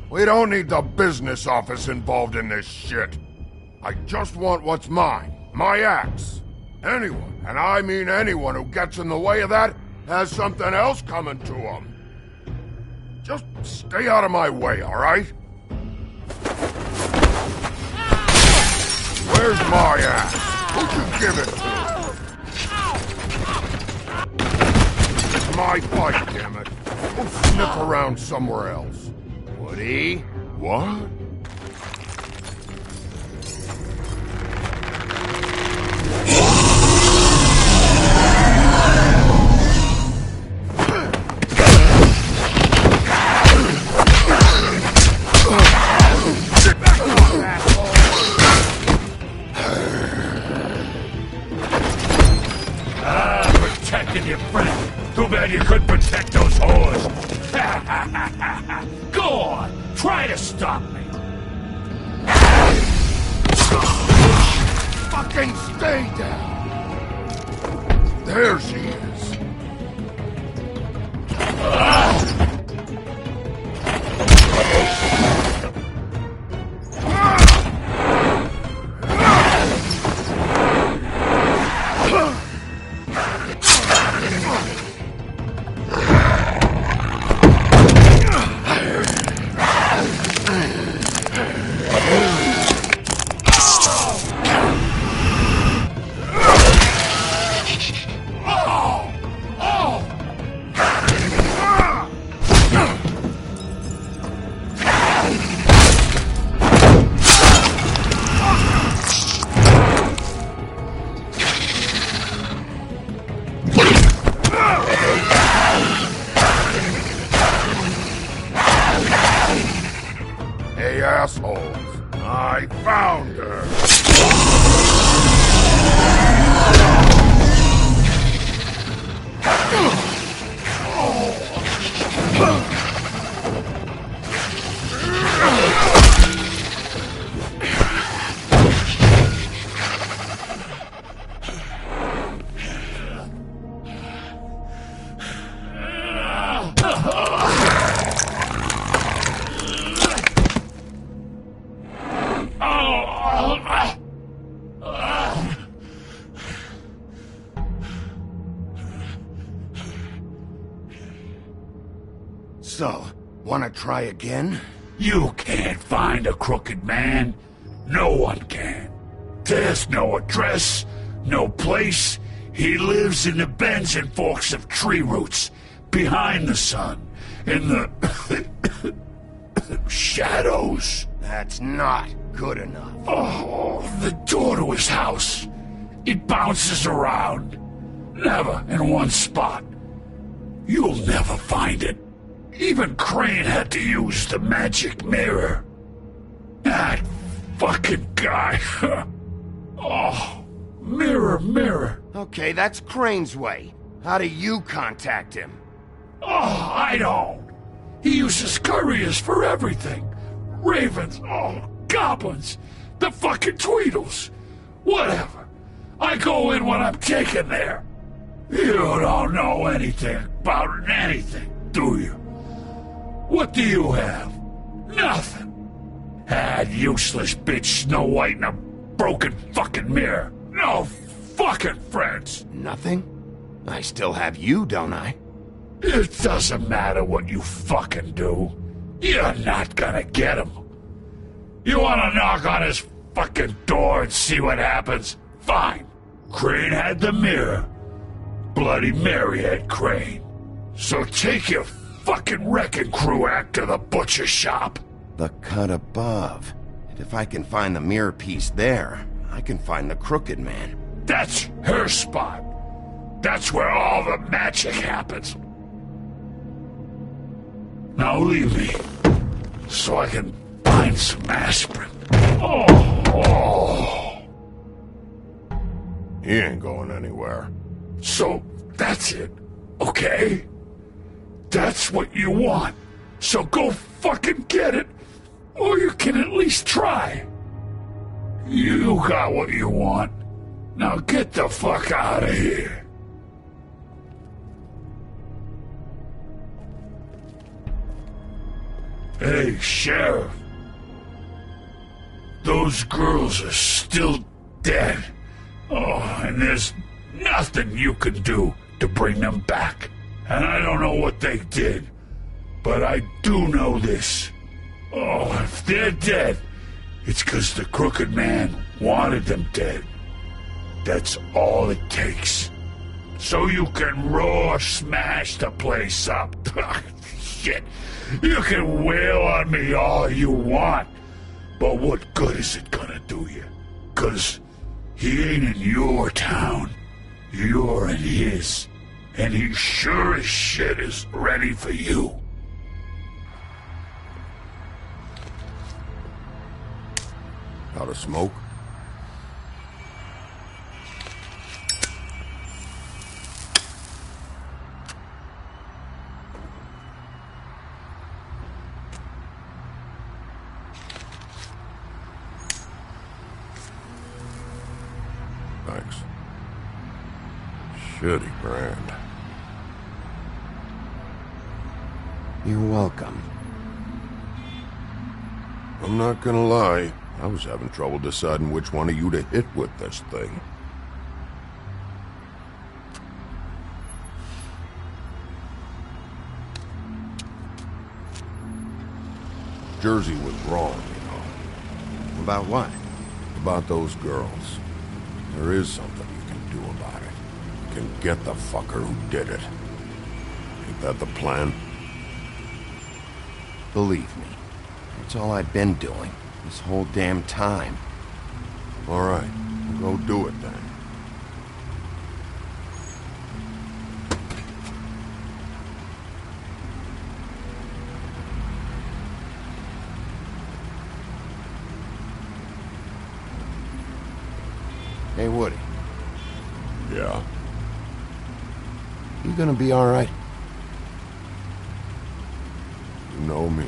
We don't need the business office involved in this shit. I just want what's mine. My axe. Anyone, and I mean anyone who gets in the way of that, has something else coming to them. Just stay out of my way, all right? Where's my axe? Who'd you give it to? It's my fight, damn it. Go sniff around somewhere else.
Woody?
What?
Protected your friend. Too bad you couldn't protect those whores. Go on, try to stop me.
Fucking stay down. There she is. Hey, assholes. I found her. So, wanna try again?
You can't find a crooked man. No one can. There's no address, no place. He lives in the bends and forks of tree roots, behind the sun, in the shadows.
That's not good enough.
Oh, the door to his house. It bounces around. Never in one spot. You'll never find it. Even Crane had to use the magic mirror. That fucking guy. Oh, mirror, mirror.
Okay, that's Crane's way. How do you contact him?
Oh, I don't. He uses couriers for everything. Ravens, goblins, the fucking Tweedles. Whatever. I go in when I'm taken there. You don't know anything about anything, do you? What do you have? Nothing. That useless bitch Snow White and a broken fucking mirror. No fucking friends.
Nothing? I still have you, don't I?
It doesn't matter what you fucking do. You're not gonna get him. You wanna knock on his fucking door and see what happens? Fine. Crane had the mirror. Bloody Mary had Crane. So take your fucking wrecking crew act to the butcher shop.
The cut above. And if I can find the mirror piece there, I can find the Crooked Man.
That's her spot. That's where all the magic happens. Now leave me, so I can find some aspirin. Oh.
He ain't going anywhere.
So that's it, okay? That's what you want. So go fucking get it, or you can at least try. You got what you want. Now get the fuck out of here. Hey, Sheriff. Those girls are still dead. Oh, and there's nothing you can do to bring them back. And I don't know what they did, but I do know this. Oh, if they're dead, it's 'cause the Crooked Man wanted them dead. That's all it takes. So you can roar smash the place up. Shit. You can wail on me all you want, but what good is it gonna do you? 'Cause he ain't in your town. You're in his. And he sure as shit is ready for you.
Out of smoke? Thanks.
Shitty brand.
You're welcome.
I'm not gonna lie, I was having trouble deciding which one of you to hit with this thing. Jersey was wrong, you know.
About what?
About those girls. There is something you can do about it. You can get the fucker who did it. Ain't that the plan?
Believe me, that's all I've been doing this whole damn time.
All right, go do it then.
Hey, Woody.
Yeah?
You gonna be all right?
You know me.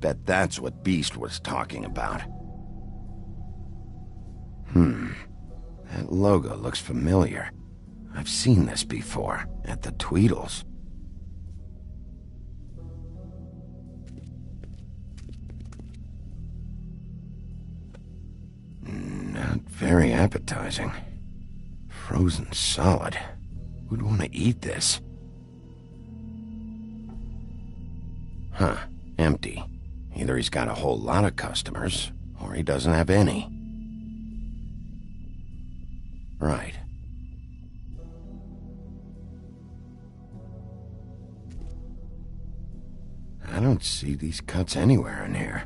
Bet that's what Beast was talking about. That logo looks familiar. I've seen this before, at the Tweedles. Not very appetizing. Frozen solid. Who'd want to eat this? Huh, empty. Either he's got a whole lot of customers, or he doesn't have any. Right. I don't see these cuts anywhere in here.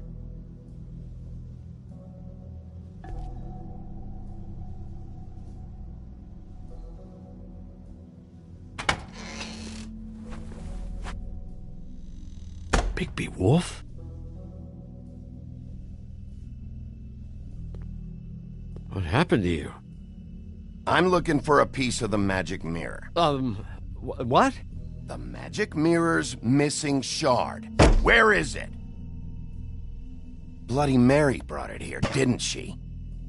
Bigby Wolf? What happened to you?
I'm looking for a piece of the magic mirror.
What?
The magic mirror's missing shard. Where is it? Bloody Mary brought it here, didn't she?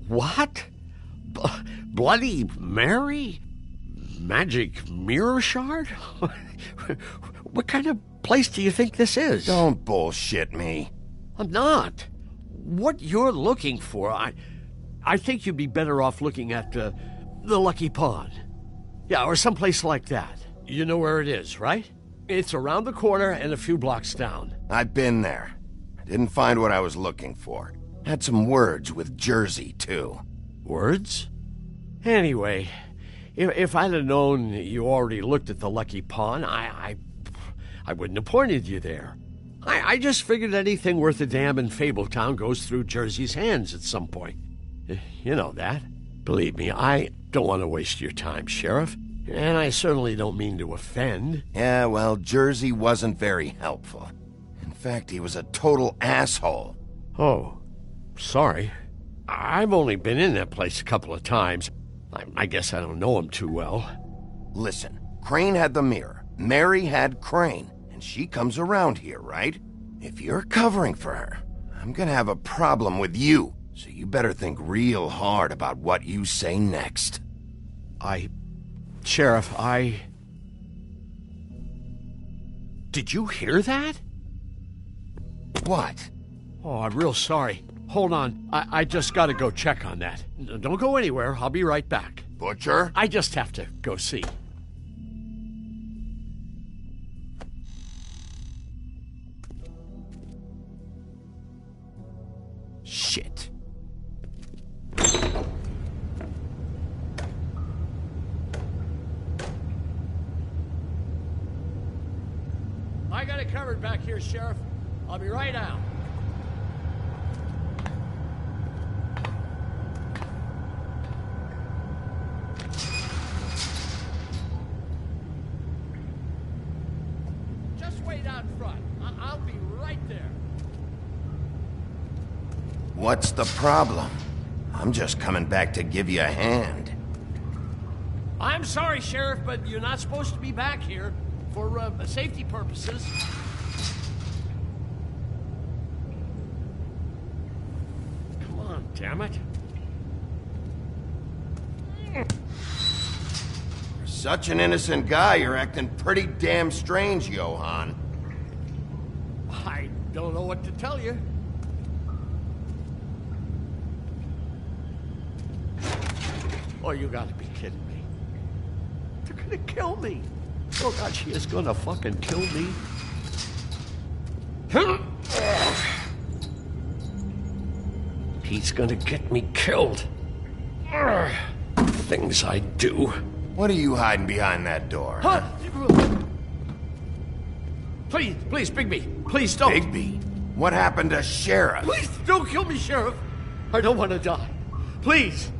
What? Bloody Mary? Magic mirror shard? What kind of place do you think this is?
Don't bullshit me.
I'm not. What you're looking for, I think you'd be better off looking at the Lucky Pond. Yeah, or someplace like that. You know where it is, right? It's around the corner and a few blocks down.
I've been there. Didn't find what I was looking for. Had some words with Jersey, too.
Words? Anyway, if I'd have known you already looked at the Lucky Pond, I wouldn't have pointed you there. I just figured anything worth a damn in Fabletown goes through Jersey's hands at some point. You know that. Believe me, I don't want to waste your time, Sheriff. And I certainly don't mean to offend.
Yeah, well, Jersey wasn't very helpful. In fact, he was a total asshole.
Oh, sorry. I've only been in that place a couple of times. I guess I don't know him too well.
Listen, Crane had the mirror. Mary had Crane. And she comes around here, right? If you're covering for her, I'm gonna have a problem with you. So you better think real hard about what you say next.
Sheriff, Did you hear that?
What?
Oh, I'm real sorry. Hold on. I just gotta go check on that. Don't go anywhere. I'll be right back.
Butcher?
I just have to go see. I got it covered back here, Sheriff. I'll be right out. Just wait out front. I'll be right there.
What's the problem? I'm just coming back to give you a hand.
I'm sorry, Sheriff, but you're not supposed to be back here for safety purposes. Come on, damn it.
You're such an innocent guy, you're acting pretty damn strange, Johann.
I don't know what to tell you. Oh, you gotta be kidding me. They're gonna kill me. Oh, God, she is gonna fucking kill me. He's gonna get me killed. Things I do.
What are you hiding behind that door?
Huh? Please, Bigby. Please don't.
Bigby? What happened to Sheriff?
Please don't kill me, Sheriff. I don't want to die. Please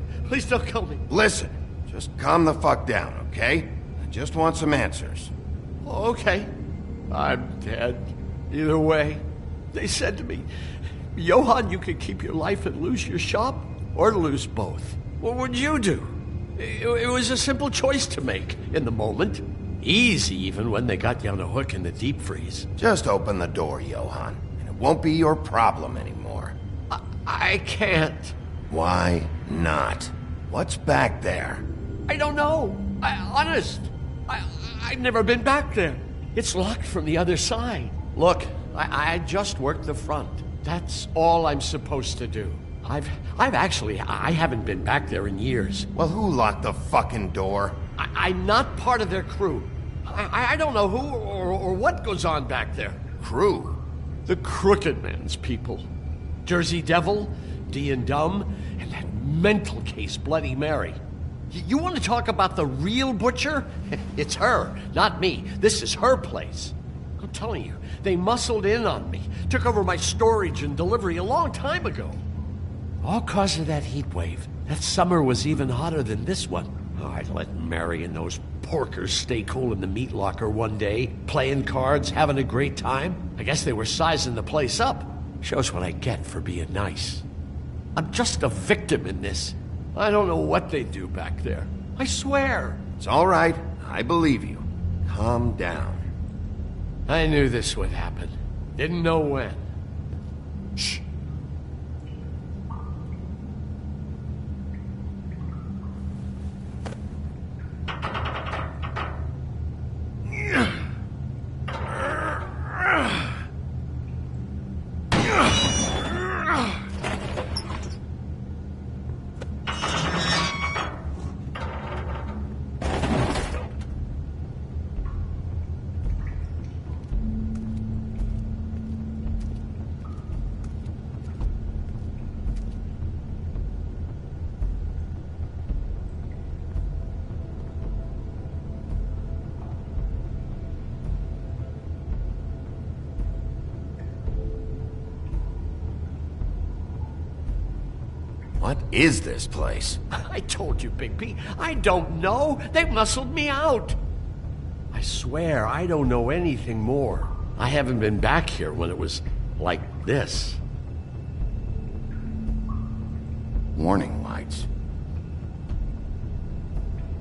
don't kill me.
Listen, just calm the fuck down, okay? I just want some answers.
Okay. I'm dead. Either way. They said to me, Johann, you could keep your life and lose your shop, or lose both. What would you do? It was a simple choice to make in the moment. Easy, even when they got you on a hook in the deep freeze.
Just open the door, Johann, and it won't be your problem anymore.
I can't.
Why not? What's back there?
I don't know. Honest. I've never been back there. It's locked from the other side. Look, I just worked the front. That's all I'm supposed to do. I haven't been back there in years.
Well, who locked the fucking door?
I'm not part of their crew. I don't know who or what goes on back there.
Crew?
The Crooked Man's people. Jersey Devil, D and Dumb, and that mental case, Bloody Mary. You want to talk about the real butcher? It's her, not me. This is her place. I'm telling you, they muscled in on me, took over my storage and delivery a long time ago. All cause of that heat wave. That summer was even hotter than this one. Oh, I'd let Mary and those porkers stay cool in the meat locker one day, playing cards, having a great time. I guess they were sizing the place up. Shows what I get for being nice. I'm just a victim in this. I don't know what they do back there. I swear.
It's all right. I believe you. Calm down.
I knew this would happen. Didn't know when. Shh.
What is this place?
I told you, Bigby. I don't know. They muscled me out. I swear, I don't know anything more. I haven't been back here when it was like this.
Warning lights.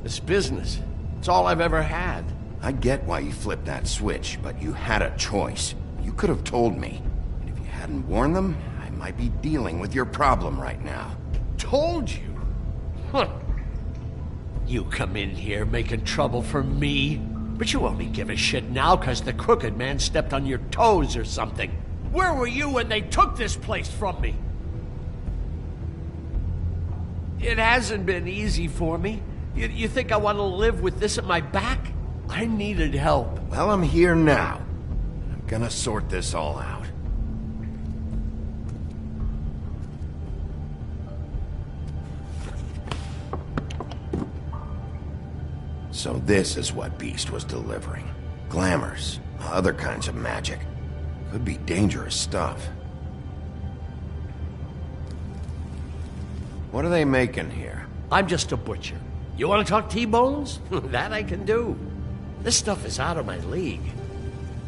This business, it's all I've ever had.
I get why you flipped that switch, but you had a choice. You could have told me. And if you hadn't warned them, I might be dealing with your problem right now.
Told you? Huh. You come in here making trouble for me, but you only give a shit now because the Crooked Man stepped on your toes or something. Where were you when they took this place from me? It hasn't been easy for me. You think I want to live with this at my back? I needed help.
Well, I'm here now. I'm gonna sort this all out. So this is what Beast was delivering. glamours, other kinds of magic. Could be dangerous stuff. What are they making here?
I'm just a butcher. You want to talk T-bones? That I can do. This stuff is out of my league.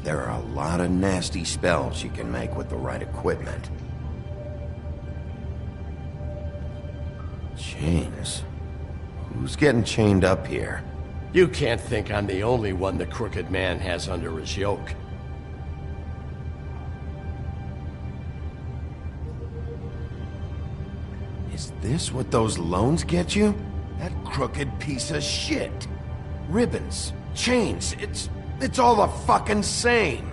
There are a lot of nasty spells you can make with the right equipment. Chains? Who's getting chained up here?
You can't think I'm the only one the Crooked Man has under his yoke.
Is this what those loans get you? That crooked piece of shit. Ribbons, chains, it's all the fucking same.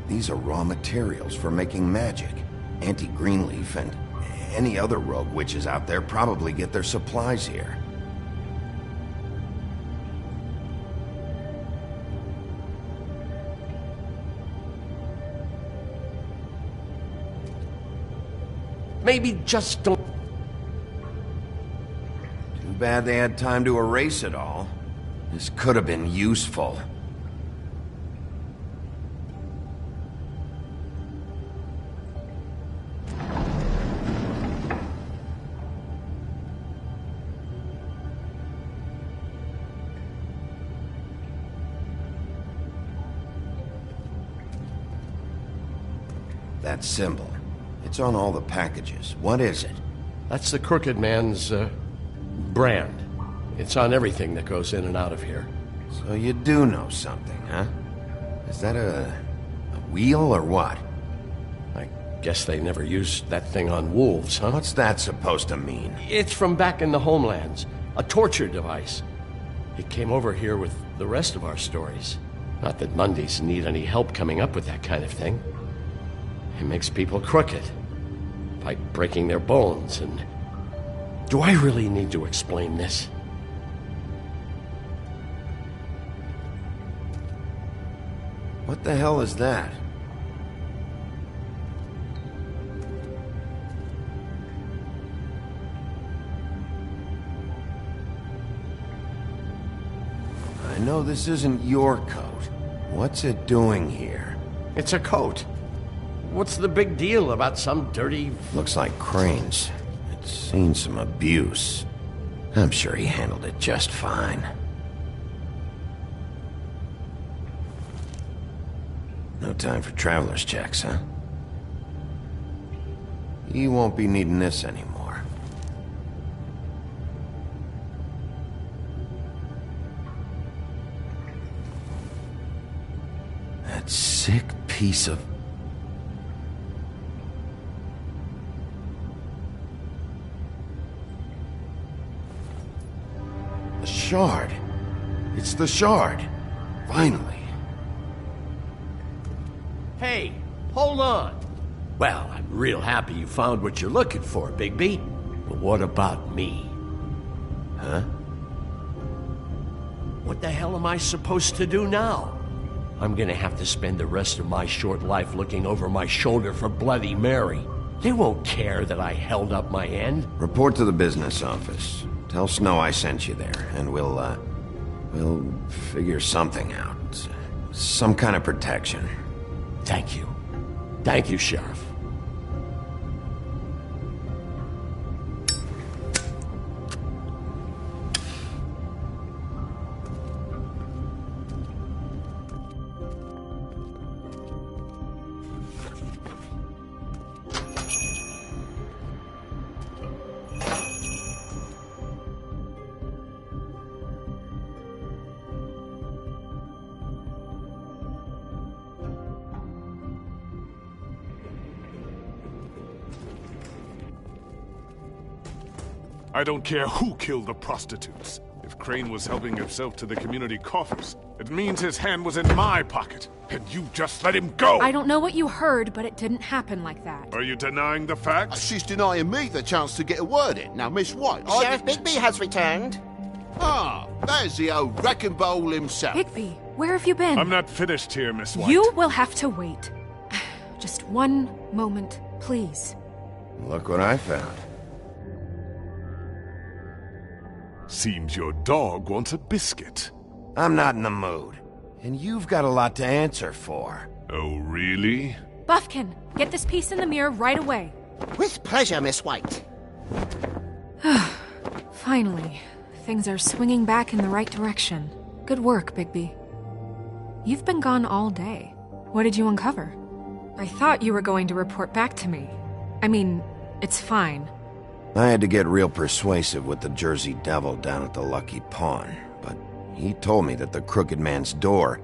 These are raw materials for making magic. Auntie Greenleaf and any other rogue witches out there probably get their supplies here.
Maybe just don't...
Too bad they had time to erase it all. This could have been useful. That symbol. It's on all the packages. What is it?
That's the Crooked Man's, brand. It's on everything that goes in and out of here.
So you do know something, huh? Is that a wheel or what?
I guess they never used that thing on wolves, huh?
What's that supposed to mean?
It's from back in the homelands. A torture device. It came over here with the rest of our stories. Not that Mondays need any help coming up with that kind of thing. It makes people crooked. By breaking their bones and... Do I really need to explain this?
What the hell is that? I know this isn't your coat. What's it doing here?
It's a coat. What's the big deal about some dirty...
Looks like Crane's. It's seen some abuse. I'm sure he handled it just fine. No time for traveler's checks, huh? He won't be needing this anymore. That sick piece of... The shard. It's the shard. Finally.
Hey, hold on. Well, I'm real happy you found what you're looking for, Bigby. But what about me?
Huh?
What the hell am I supposed to do now? I'm gonna have to spend the rest of my short life looking over my shoulder for Bloody Mary. They won't care that I held up my end.
Report to the business office. Tell Snow I sent you there, and we'll figure something out. Some kind of protection.
Thank you. Thank you, Sheriff.
I don't care who killed the prostitutes. If Crane was helping himself to the community coffers, it means his hand was in my pocket, and you just let him go!
I don't know what you heard, but it didn't happen like that.
Are you denying the facts?
She's denying me the chance to get a word in. Now, Miss White,
Sheriff Bigby has returned.
Ah, there's the old wrecking bowl himself.
Bigby, where have you been?
I'm not finished here, Miss White.
You will have to wait. Just one moment, please.
Look what I found.
Seems your dog wants a biscuit.
I'm not in the mood. And you've got a lot to answer for.
Oh, really?
Buffkin, get this piece in the mirror right away.
With pleasure, Miss White.
Finally, things are swinging back in the right direction. Good work, Bigby. You've been gone all day. What did you uncover? I thought you were going to report back to me. I mean, it's fine.
I had to get real persuasive with the Jersey Devil down at the Lucky Pawn, but he told me that the Crooked Man's door,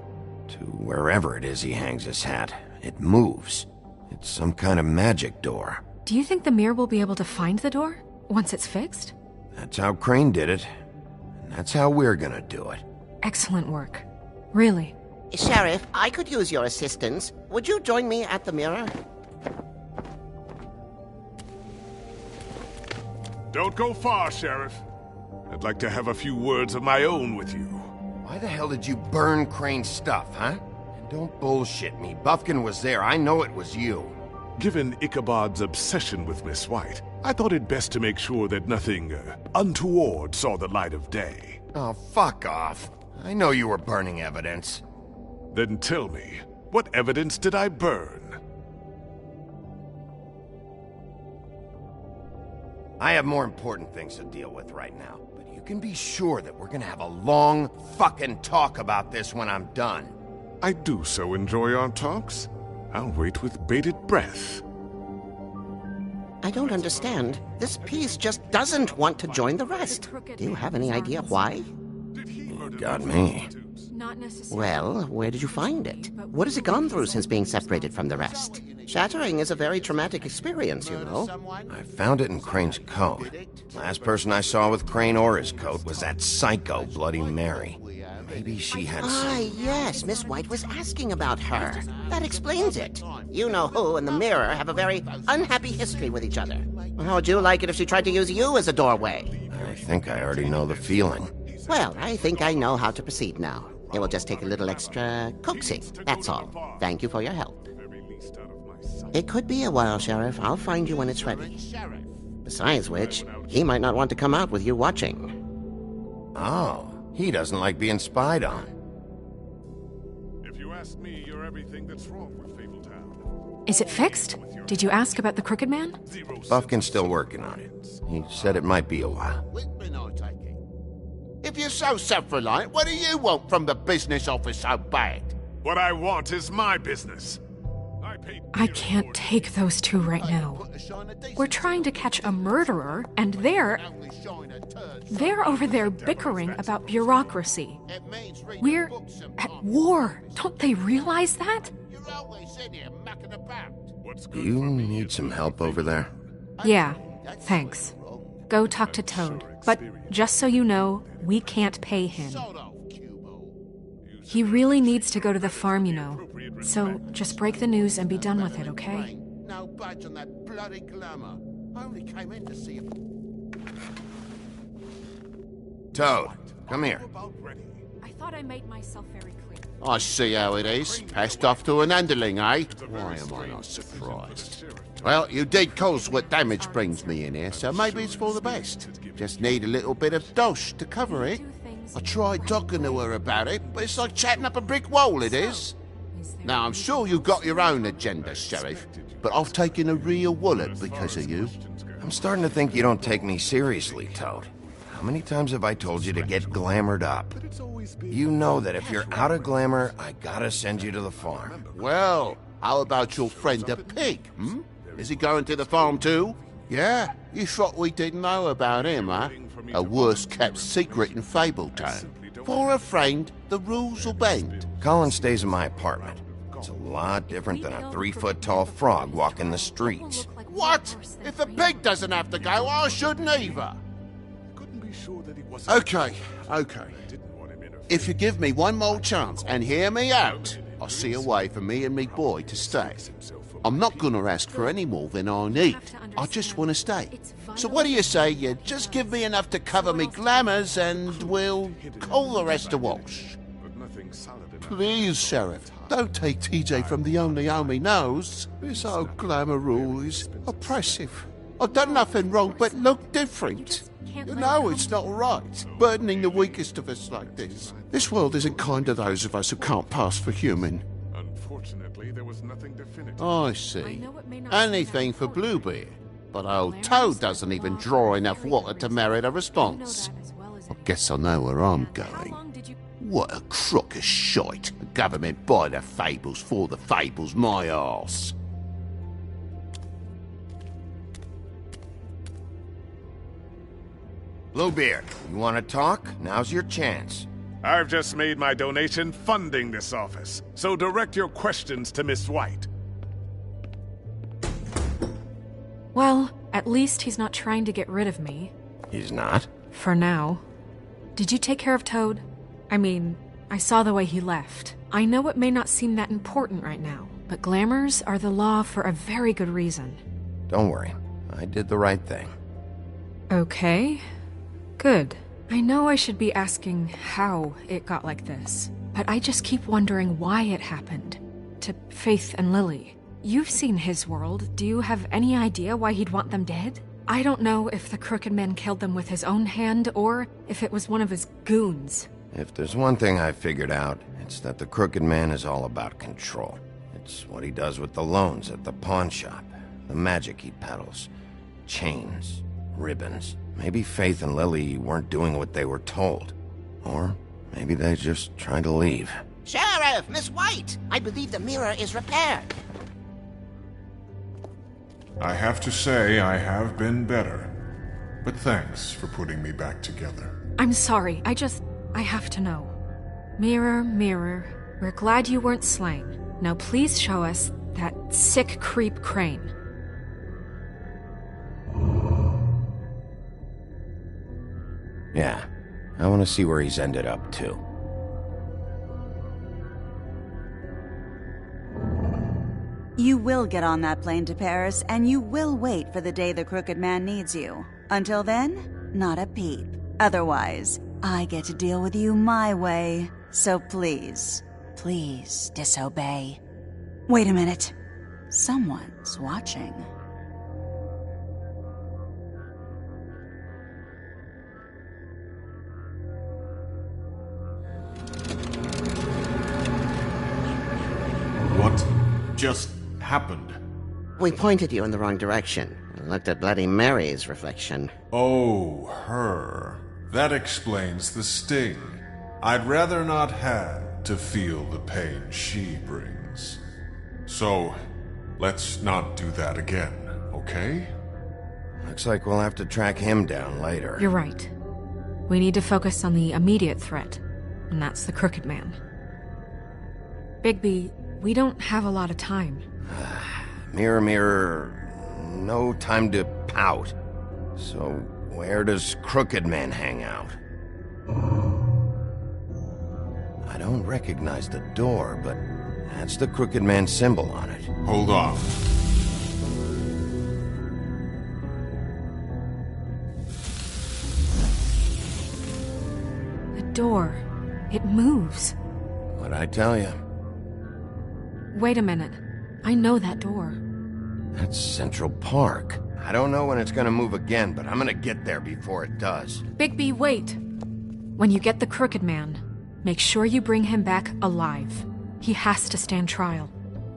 to wherever it is he hangs his hat, it moves. It's some kind of magic door.
Do you think the mirror will be able to find the door once it's fixed?
That's how Crane did it, and that's how we're gonna do it.
Excellent work. Really.
Sheriff, I could use your assistance. Would you join me at the mirror?
Don't go far, Sheriff. I'd like to have a few words of my own with you.
Why the hell did you burn Crane's stuff, huh? And don't bullshit me. Buffkin was there. I know it was you.
Given Ichabod's obsession with Miss White, I thought it best to make sure that nothing untoward saw the light of day.
Oh, fuck off. I know you were burning evidence.
Then tell me, what evidence did I burn?
I have more important things to deal with right now, but you can be sure that we're gonna have a long fucking talk about this when I'm done.
I do so enjoy our talks. I'll wait with bated breath.
I don't understand. This piece just doesn't want to join the rest. Do you have any idea why?
You got me.
Not necessarily.
Well, where did you find it? What has it gone through since being separated from the rest? Shattering is a very traumatic experience, you know.
I found it in Crane's coat. Last person I saw with Crane or his coat was that psycho Bloody Mary. Maybe she had some...
yes, Miss White was asking about her. That explains it. You know who and the mirror have a very unhappy history with each other. How would you like it if she tried to use you as a doorway?
I think I already know the feeling.
Well, I think I know how to proceed now. It will just take a little extra coaxing, that's all. Thank you for your help. It could be a while, Sheriff. I'll find you when it's ready. Besides which, he might not want to come out with you watching.
Oh, he doesn't like being spied on.
If you ask me, you're everything that's wrong with Fabletown.
Is it fixed? Did you ask about the Crooked Man?
Buffkin's still working on it. He said it might be a while.
If you're so self-reliant, what do you want from the business office so bad?
What I want is my business.
I can't take those two right now. We're trying to catch a murderer, and they're over there bickering about bureaucracy. We're at war. Don't they realize that?
Do you need some help over there?
Yeah, thanks. Go talk to Toad. But just so you know, we can't pay him. He really needs to go to the farm, you know. So just break the news and be done with it, okay?
No budge on that bloody glamour. I only came in to see if...
Toad, come here.
I thought I made myself very clear.
I see how it is. Passed off to an underling, eh? Why am I not surprised? Well, you did cause what damage brings me in here, so maybe it's for the best. Just need a little bit of dosh to cover it. I tried talking to her about it, but it's like chatting up a brick wall, it is. Now, I'm sure you've got your own agenda, Sheriff, but I've taken a real wallet because of you.
I'm starting to think you don't take me seriously, Toad. How many times have I told you to get glamored up? You know that if you're out of glamour, I gotta send you to the farm.
Well, how about your friend the pig, hmm? Is he going to the farm too? Yeah? You thought we didn't know about him, huh? A worst-kept secret in Fabletown. For a friend, the rules will bend.
Colin stays in my apartment. It's a lot different than a 3-foot-tall frog walking the streets.
What? If the pig doesn't have to go, I shouldn't either. Okay. If you give me one more chance and hear me out, I'll see a way for me and me boy to stay. I'm not gonna ask for any more than I need. I just want to stay. So what do you say you just give me enough to cover me glamours and we'll call the rest a wash? Please, Sheriff, don't take TJ from the only home he knows. This old glamour rule is oppressive. I've done nothing wrong but look different. You know it's not right, burdening the weakest of us like this. This world isn't kind to those of us who can't pass for human.
Unfortunately, there was nothing definitive.
I see. Anything for Bluebeard. But old Toad doesn't even draw enough water to merit a response. I guess I know where I'm going. What a crock of shite. The government buy the fables for the fables, my arse.
Bluebeard, you want to talk? Now's your chance.
I've just made my donation funding this office, so direct your questions to Miss White.
Well, at least he's not trying to get rid of me.
He's not?
For now. Did you take care of Toad? I mean, I saw the way he left. I know it may not seem that important right now, but glamours are the law for a very good reason.
Don't worry. I did the right thing.
Okay. Good. I know I should be asking how it got like this, but I just keep wondering why it happened. To Faith and Lily. You've seen his world. Do you have any idea why he'd want them dead? I don't know if the Crooked Man killed them with his own hand, or if it was one of his goons.
If there's one thing I figured out, it's that the Crooked Man is all about control. It's what he does with the loans at the pawn shop, the magic he peddles, chains, ribbons. Maybe Faith and Lily weren't doing what they were told. Or maybe they just tried to leave.
Sheriff, Miss White! I believe the mirror is repaired.
I have to say I have been better. But thanks for putting me back together.
I'm sorry, I have to know. Mirror, mirror, we're glad you weren't slain. Now please show us that sick creep Crane.
Yeah, I want to see where he's ended up, too.
You will get on that plane to Paris, and you will wait for the day the Crooked Man needs you. Until then, not a peep. Otherwise, I get to deal with you my way. So please, please disobey. Wait a minute. Someone's watching.
What just happened?
We pointed you in the wrong direction and looked at Bloody Mary's reflection.
Oh, her. That explains the sting. I'd rather not have to feel the pain she brings. So, let's not do that again, okay?
Looks like we'll have to track him down later.
You're right. We need to focus on the immediate threat, and that's the Crooked Man. Bigby, we don't have a lot of time.
Mirror, mirror, no time to pout. So, where does Crooked Man hang out? I don't recognize the door, but that's the Crooked Man symbol on it.
Hold on.
The door. It moves.
What'd I tell you?
Wait a minute. I know that door.
That's Central Park. I don't know when it's gonna move again, but I'm gonna get there before it does.
Bigby, wait! When you get the Crooked Man, make sure you bring him back alive. He has to stand trial.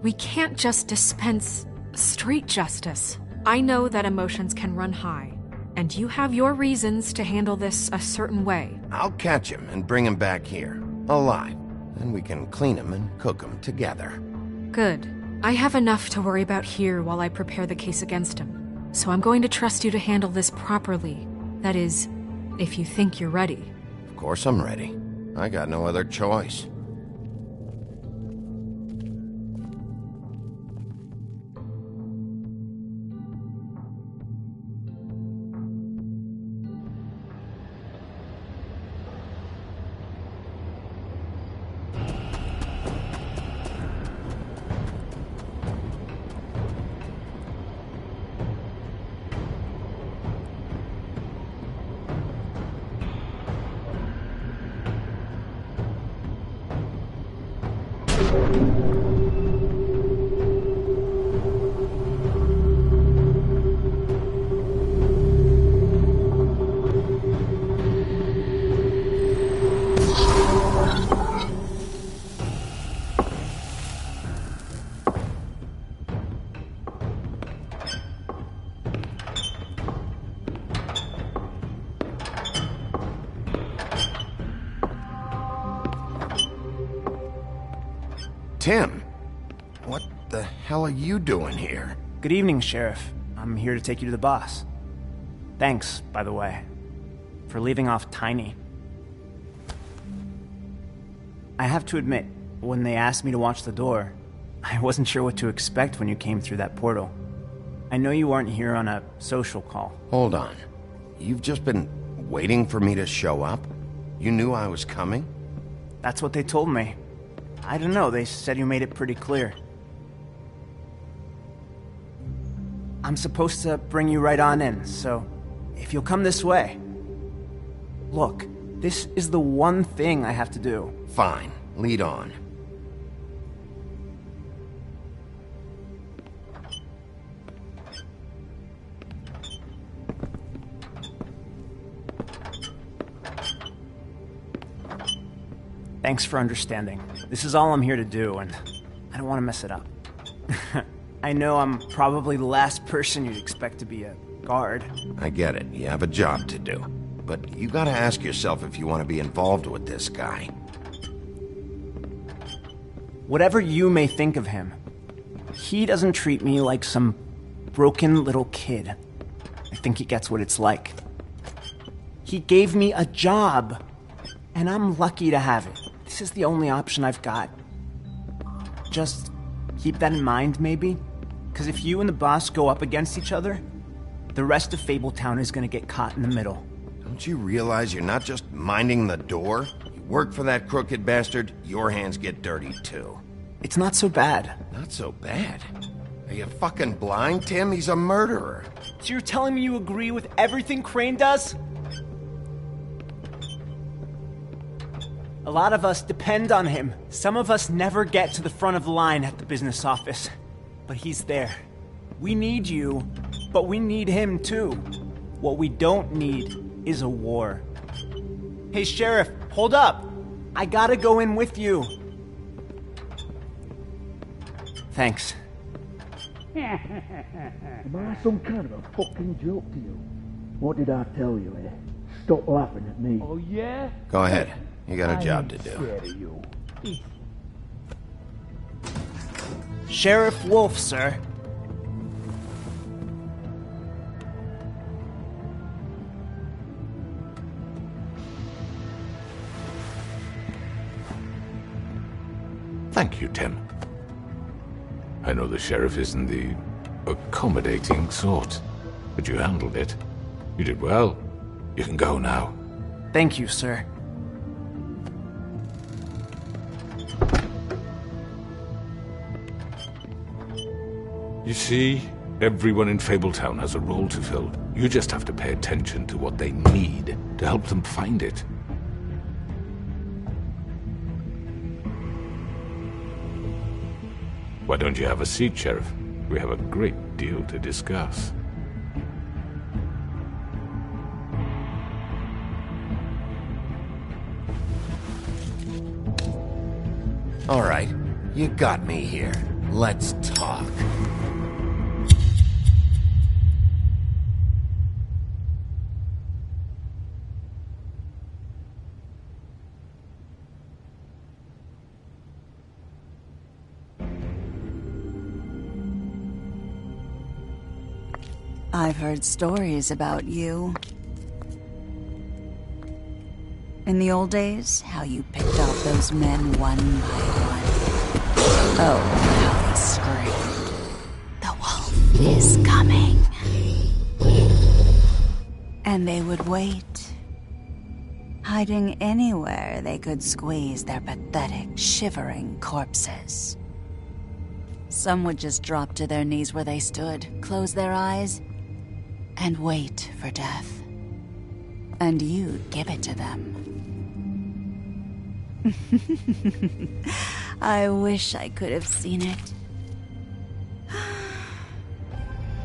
We can't just dispense street justice. I know that emotions can run high, and you have your reasons to handle this a certain way.
I'll catch him and bring him back here, alive. Then we can clean him and cook him together.
Good. I have enough to worry about here while I prepare the case against him. So I'm going to trust you to handle this properly. That is, if you think you're ready.
Of course I'm ready. I got no other choice. Tim! What the hell are you doing here?
Good evening, Sheriff. I'm here to take you to the boss. Thanks, by the way, for leaving off Tiny. I have to admit, when they asked me to watch the door, I wasn't sure what to expect when you came through that portal. I know you aren't here on a social call.
Hold on. You've just been waiting for me to show up? You knew I was coming?
That's what they told me. I don't know, they said you made it pretty clear. I'm supposed to bring you right on in, so if you'll come this way. Look, this is the one thing I have to do.
Fine, lead on.
Thanks for understanding. This is all I'm here to do, and I don't want to mess it up. I know I'm probably the last person you'd expect to be a guard.
I get it. You have a job to do. But you gotta ask yourself if you want to be involved with this guy.
Whatever you may think of him, he doesn't treat me like some broken little kid. I think he gets what it's like. He gave me a job, and I'm lucky to have it. This is the only option I've got. Just keep that in mind, maybe? Because if you and the boss go up against each other, the rest of Fabletown is gonna get caught in the middle.
Don't you realize you're not just minding the door? You work for that crooked bastard, your hands get dirty too.
It's not so bad.
Not so bad? Are you fucking blind, Tim? He's a murderer.
So you're telling me you agree with everything Crane does? A lot of us depend on him. Some of us never get to the front of the line at the business office. But he's there. We need you, but we need him too. What we don't need is a war. Hey, Sheriff, hold up. I gotta go in with you. Thanks.
Am I some kind of a fucking joke to you? What did I tell you, eh? Stop laughing at me.
Oh, yeah?
Go ahead. You got a job to do.
Scared of you.
Sheriff Wolf, sir.
Thank you, Tim. I know the sheriff isn't the accommodating sort, but you handled it. You did well. You can go now.
Thank you, sir.
You see, everyone in Fabletown has a role to fill. You just have to pay attention to what they need to help them find it. Why don't you have a seat, Sheriff? We have a great deal to discuss.
All right, you got me here. Let's talk.
I've heard stories about you. In the old days, how you picked off those men one by one. Oh, how they screamed. The wolf is coming. And they would wait, hiding anywhere they could squeeze their pathetic, shivering corpses. Some would just drop to their knees where they stood, close their eyes, and wait for death. And you'd give it to them. I wish I could have seen it.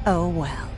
Oh well.